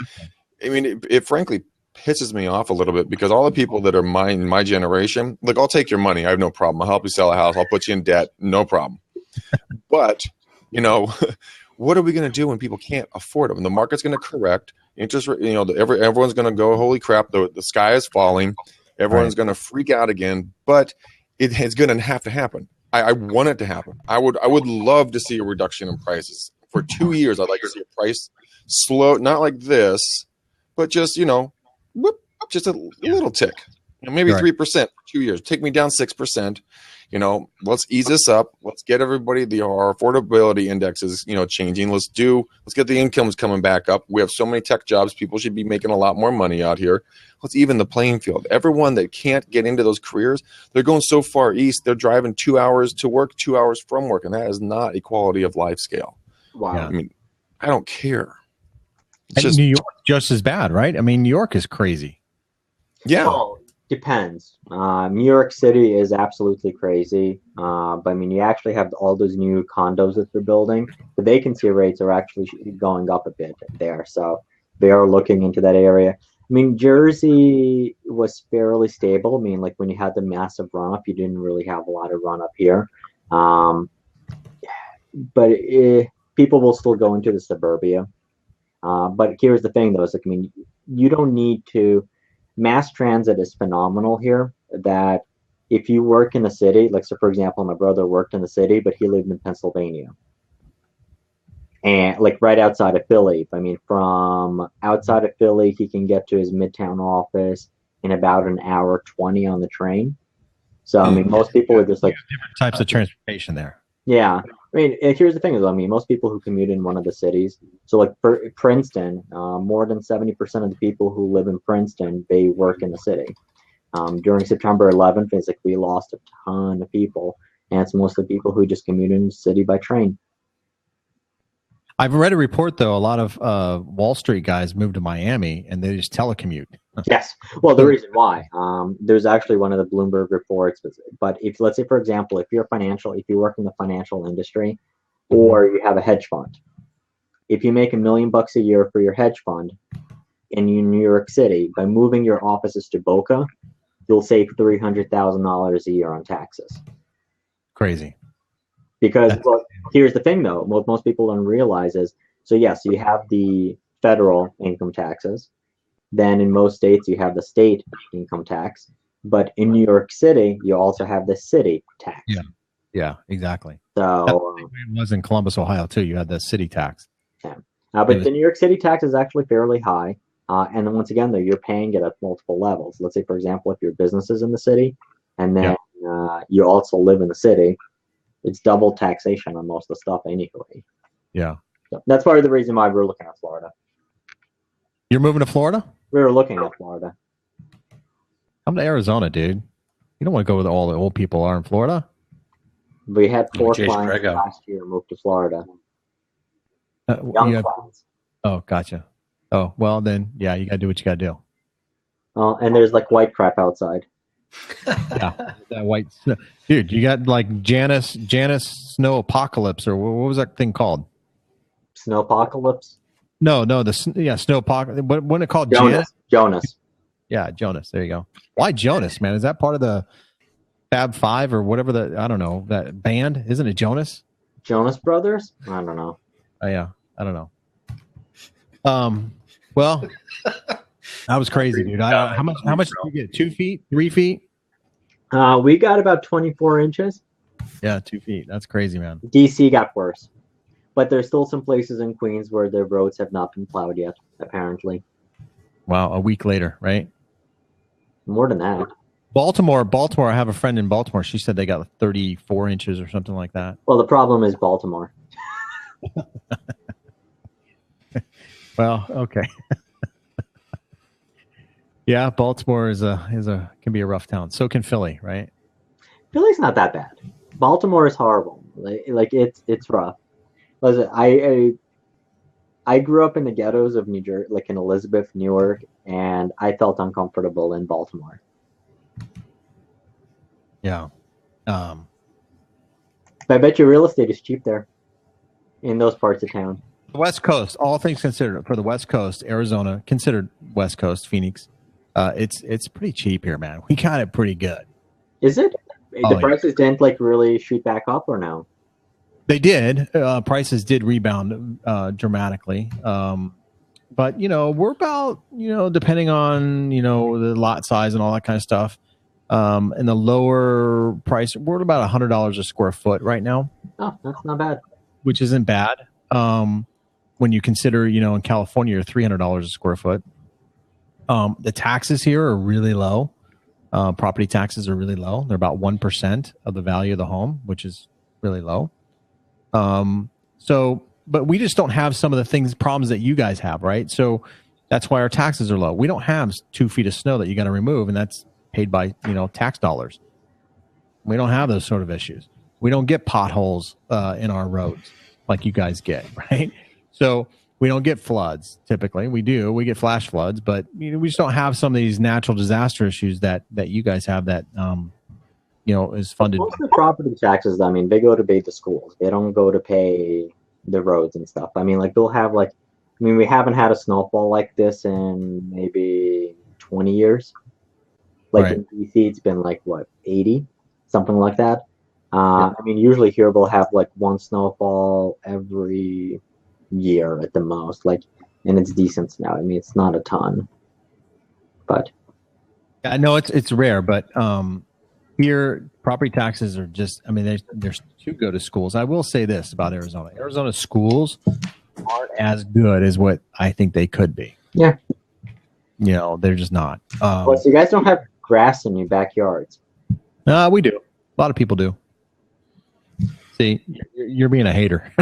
I mean, it frankly pisses me off a little bit, because all the people that are my generation, look, I'll take your money. I have no problem. I'll help you sell a house. I'll put you in debt. No problem. But, what are we going to do when people can't afford them? The market's going to correct. Interest, everyone's going to go, holy crap, the sky is falling. Everyone's going to freak out again. But it's going to have to happen. I want it to happen. I would love to see a reduction in prices. For 2 years, I'd like to see a price slow, not like this, but just, just a little tick. Maybe 3% for 2 years. Take me down 6%. Let's ease this up. Let's get everybody our affordability indexes, changing. Let's get the incomes coming back up. We have so many tech jobs. People should be making a lot more money out here. Let's even the playing field. Everyone that can't get into those careers, they're going so far east. They're driving 2 hours to work, 2 hours from work. And that is not a quality of life scale. Wow. Yeah. I mean, I don't care. And New York just as bad, right? I mean, New York is crazy. Yeah. Well, depends. New York City is absolutely crazy. But I mean, you actually have all those new condos that they're building. The vacancy rates are actually going up a bit there. So they are looking into that area. I mean, Jersey was fairly stable. I mean, like when you had the massive run up, you didn't really have a lot of run up here. But people will still go into the suburbia. But here's the thing, though. Is like, I mean, you don't need to. Mass transit is phenomenal here. That if you work in a city, like so, for example, my brother worked in the city, but he lived in Pennsylvania, and like right outside of Philly. I mean, from outside of Philly, he can get to his Midtown office in about an hour 20 on the train. So I mean, most people are just like different types of transportation there. Yeah. I mean, here's the thing is, I mean, most people who commute in one of the cities, so like for Princeton, more than 70% of the people who live in Princeton, they work in the city. During September 11th, it's like we lost a ton of people, and it's mostly people who just commute in the city by train. I've read a report, though, a lot of Wall Street guys moved to Miami, and they just telecommute. Yes. Well, the reason why, there's actually one of the Bloomberg reports, but if let's say, for example, if you work in the financial industry, or you have a hedge fund, if you make $1 million a year for your hedge fund in New York City, by moving your offices to Boca, you'll save $300,000 a year on taxes. Crazy. Because, well, here's the thing, though. What most people don't realize is, so yes, you have the federal income taxes. Then in most states, you have the state income tax. But in New York City, you also have the city tax. Yeah, exactly. So it was in Columbus, Ohio, too. You had the city tax. but the New York City tax is actually fairly high. And then once again, though, you're paying it at multiple levels. Let's say, for example, if your business is in the city and then you also live in the city, it's double taxation on most of the stuff anyway. Yeah. So that's part of the reason why we're looking at Florida. You're moving to Florida? We were looking at Florida. Come to Arizona, dude. You don't want to go where all the old people are in Florida. We had 4 Chase clients Grego. last year move to Florida. You Young have- clients. oh, gotcha. Oh, well, then, yeah, you got to do what you got to do. And there's like white crap outside. Yeah, that white snow. Dude, you got like Janus Snow Apocalypse, or what was that thing called? Snowpocalypse? No, Snow Apocalypse. What wasn't it called? Jonas. Yeah, Jonas. There you go. Why Jonas, man? Is that part of the Fab Five or whatever I don't know, that band? Isn't it Jonas? Jonas Brothers? I don't know. Oh, yeah, I don't know. Well, that was crazy, dude. How much did you get? 2 feet? 3 feet? We got about 24 inches. Yeah, 2 feet. That's crazy, man. DC got worse. But there's still some places in Queens where the roads have not been plowed yet, apparently. Wow, a week later, right? More than that. Baltimore. I have a friend in Baltimore. She said they got 34 inches or something like that. Well, the problem is Baltimore. Well, okay. Yeah, Baltimore can be a rough town. So can Philly, right? Philly's not that bad. Baltimore is horrible. Like it's rough. Listen, I grew up in the ghettos of New Jersey, like in Elizabeth, Newark, and I felt uncomfortable in Baltimore. Yeah. But I bet you real estate is cheap there in those parts of town. The West Coast, all things considered, for the West Coast, Arizona, considered West Coast, Phoenix, it's pretty cheap here, man. We got it pretty good. Is it? The prices didn't like really shoot back up, or no? They did. Prices did rebound dramatically. But, we're about, depending on, the lot size and all that kind of stuff. And the lower price, we're at about $100 a square foot right now. Oh, that's not bad. Which isn't bad. When you consider, in California, you're $300 a square foot. The taxes here are really low. Property taxes are really low. They're about 1% of the value of the home, which is really low. But we just don't have some of the problems that you guys have, right? So that's why our taxes are low. We don't have 2 feet of snow that you got to remove, and that's paid by, tax dollars. We don't have those sort of issues. We don't get potholes in our roads like you guys get, right? So we don't get floods typically. We get flash floods, but we just don't have some of these natural disaster issues that you guys have that is funded. Most of the property taxes, I mean, they go to pay the schools. They don't go to pay the roads and stuff. I mean, like they'll have we haven't had a snowfall like this in maybe 20 years. Like right. in DC, it's been 80, something like that. I mean, usually here we'll have one snowfall every year at the most, and it's decent snow. I mean, it's not a ton, but I know it's rare, but here property taxes are just, I mean, there's too good of schools. I will say this about Arizona. Arizona schools aren't as good as what I think they could be. Yeah. They're just not. So you guys don't have grass in your backyards? We do. A lot of people do. See, you're being a hater.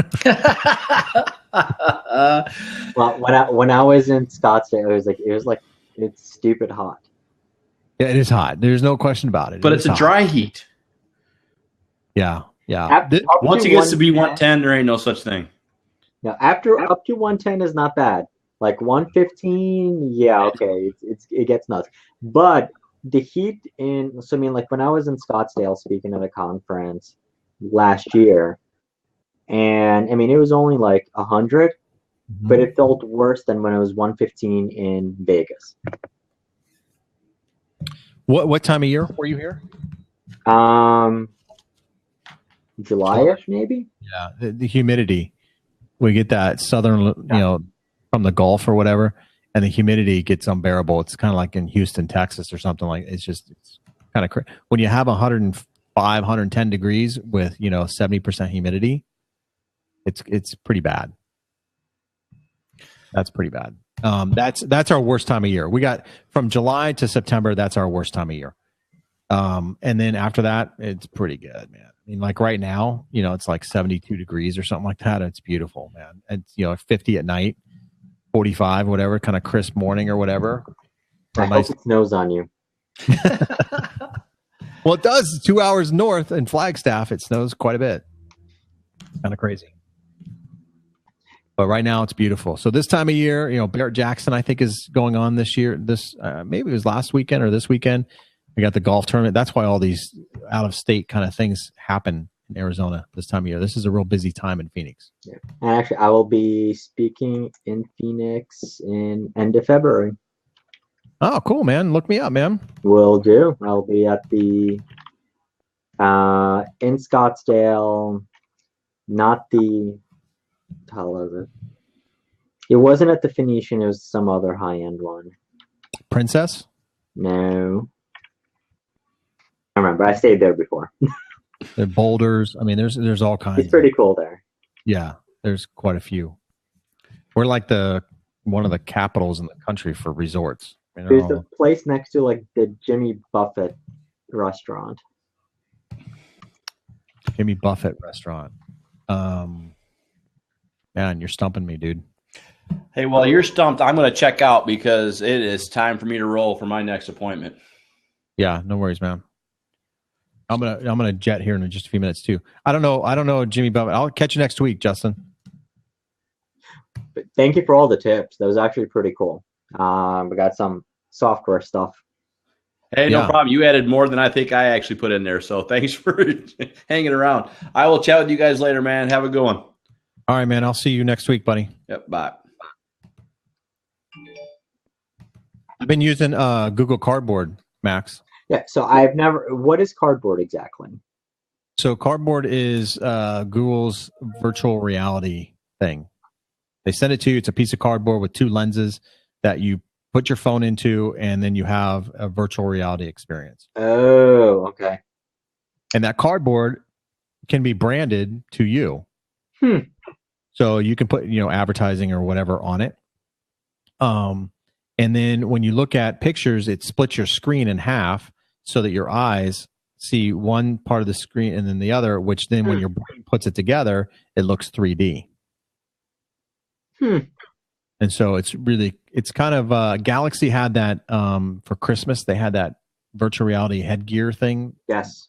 Well, when I was in Scottsdale, it was like it's stupid hot. Yeah, it is hot. There's no question about it. But it's a hot. dry heat. Yeah. Once it gets to be 110, there ain't no such thing. Now, up to 110 is not bad. 115, yeah, okay, it gets nuts. But the heat when I was in Scottsdale speaking at a conference last year, and I mean it was only 100, but it felt worse than when it was 115 in Vegas. What time of year were you here? July-ish, maybe. Yeah, the humidity. We get that southern, from the Gulf or whatever, and the humidity gets unbearable. It's kind of like in Houston, Texas, or something like. It's kind of crazy when you have 105, 110 degrees with 70% humidity. It's pretty bad. That's pretty bad. That's our worst time of year. We got from July to September. That's our worst time of year. And then after that, it's pretty good, man. I mean, like right now, it's like 72 degrees or something like that. It's beautiful, man. It's 50 at night, 45, whatever, kind of crisp morning or whatever. I hope it snows on you. Well, it does. 2 hours north in Flagstaff, it snows quite a bit. Kind of crazy. But right now it's beautiful. So this time of year, Barrett Jackson, I think, is going on this year. Maybe it was last weekend or this weekend. We got the golf tournament. That's why all these out of state kind of things happen in Arizona this time of year. This is a real busy time in Phoenix. Yeah. And actually, I will be speaking in Phoenix in end of February. Oh, cool, man. Look me up, man. Will do. I'll be at the in Scottsdale, not the, how was it? It wasn't at the Phoenician. It was some other high-end one. Princess? No. I remember. I stayed there before. They're boulders. I mean, there's all kinds. It's pretty cool there. Yeah, there's quite a few. We're like one of the capitals in the country for resorts. There's a place next to like the Jimmy Buffett restaurant. Jimmy Buffett restaurant. Man, you're stumping me, dude. Hey, while you're stumped, I'm going to check out because it is time for me to roll for my next appointment. Yeah, no worries, man. I'm gonna jet here in just a few minutes too. I don't know Jimmy Buffett. I'll catch you next week, Justin. But thank you for all the tips. That was actually pretty cool. We got some software stuff. Hey, no problem. You added more than I think I actually put in there. So thanks for hanging around. I will chat with you guys later, man. Have a good one. All right, man. I'll see you next week, buddy. Yep. Bye. I've been using Google Cardboard, Max. Yeah. So what is Cardboard exactly? So Cardboard is Google's virtual reality thing. They send it to you. It's a piece of cardboard with two lenses that you put your phone into, and then you have a virtual reality experience. Oh, okay. And that cardboard can be branded to you. So you can put, advertising or whatever on it. And then when you look at pictures, it splits your screen in half so that your eyes see one part of the screen and then the other, which then when your brain puts it together, it looks 3D. And so it's kind of Galaxy had that for Christmas. They had that virtual reality headgear thing. Yes.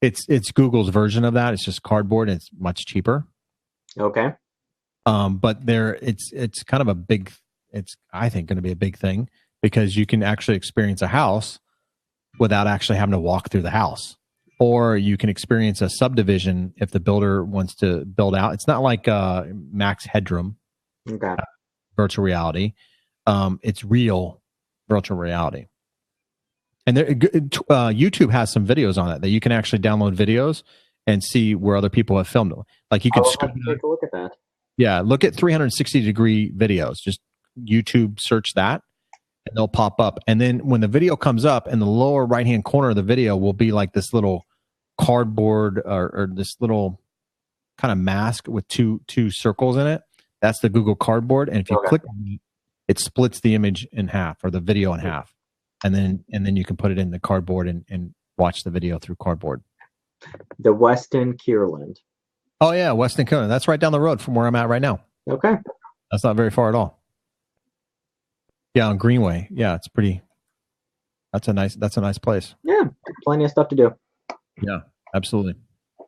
It's Google's version of that. It's just cardboard and it's much cheaper. Okay. But it's kind of it's I think going to be a big thing because you can actually experience a house without actually having to walk through the house. Or you can experience a subdivision if the builder wants to build out. It's not like Max Headroom. Okay. Virtual reality. It's real virtual reality. And YouTube has some videos on it that you can actually download videos and see where other people have filmed it. Like you can take a look at that. Yeah, look at 360-degree videos. Just YouTube search that and they'll pop up. And then when the video comes up, in the lower right-hand corner of the video will be like this little cardboard or this little kind of mask with two circles in it. That's the Google Cardboard. And if you click on it, it splits the image in half or the video in half. And then you can put it in the cardboard and watch the video through cardboard. The Westin Kierland. Oh, yeah, Westin Kierland. That's right down the road from where I'm at right now. Okay. That's not very far at all. Yeah, on Greenway. Yeah, it's pretty. That's a nice place. Yeah, plenty of stuff to do. Yeah, absolutely.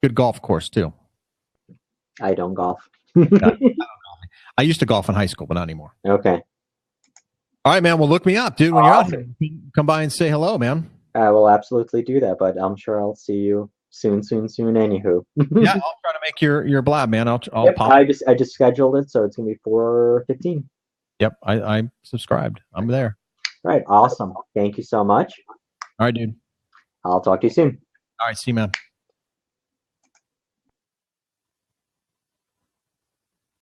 Good golf course too. I don't golf. I used to golf in high school, but not anymore. Okay. All right, man. Well, look me up, dude. When you're out here, come by and say hello, man. I will absolutely do that, but I'm sure I'll see you soon. Anywho. Yeah, I'll try to make your blab, man. I'll pop. I just scheduled it, so it's gonna be 4:15. Yep, I subscribed. I'm there. All right, awesome. Thank you so much. All right, dude. I'll talk to you soon. All right, see you, man.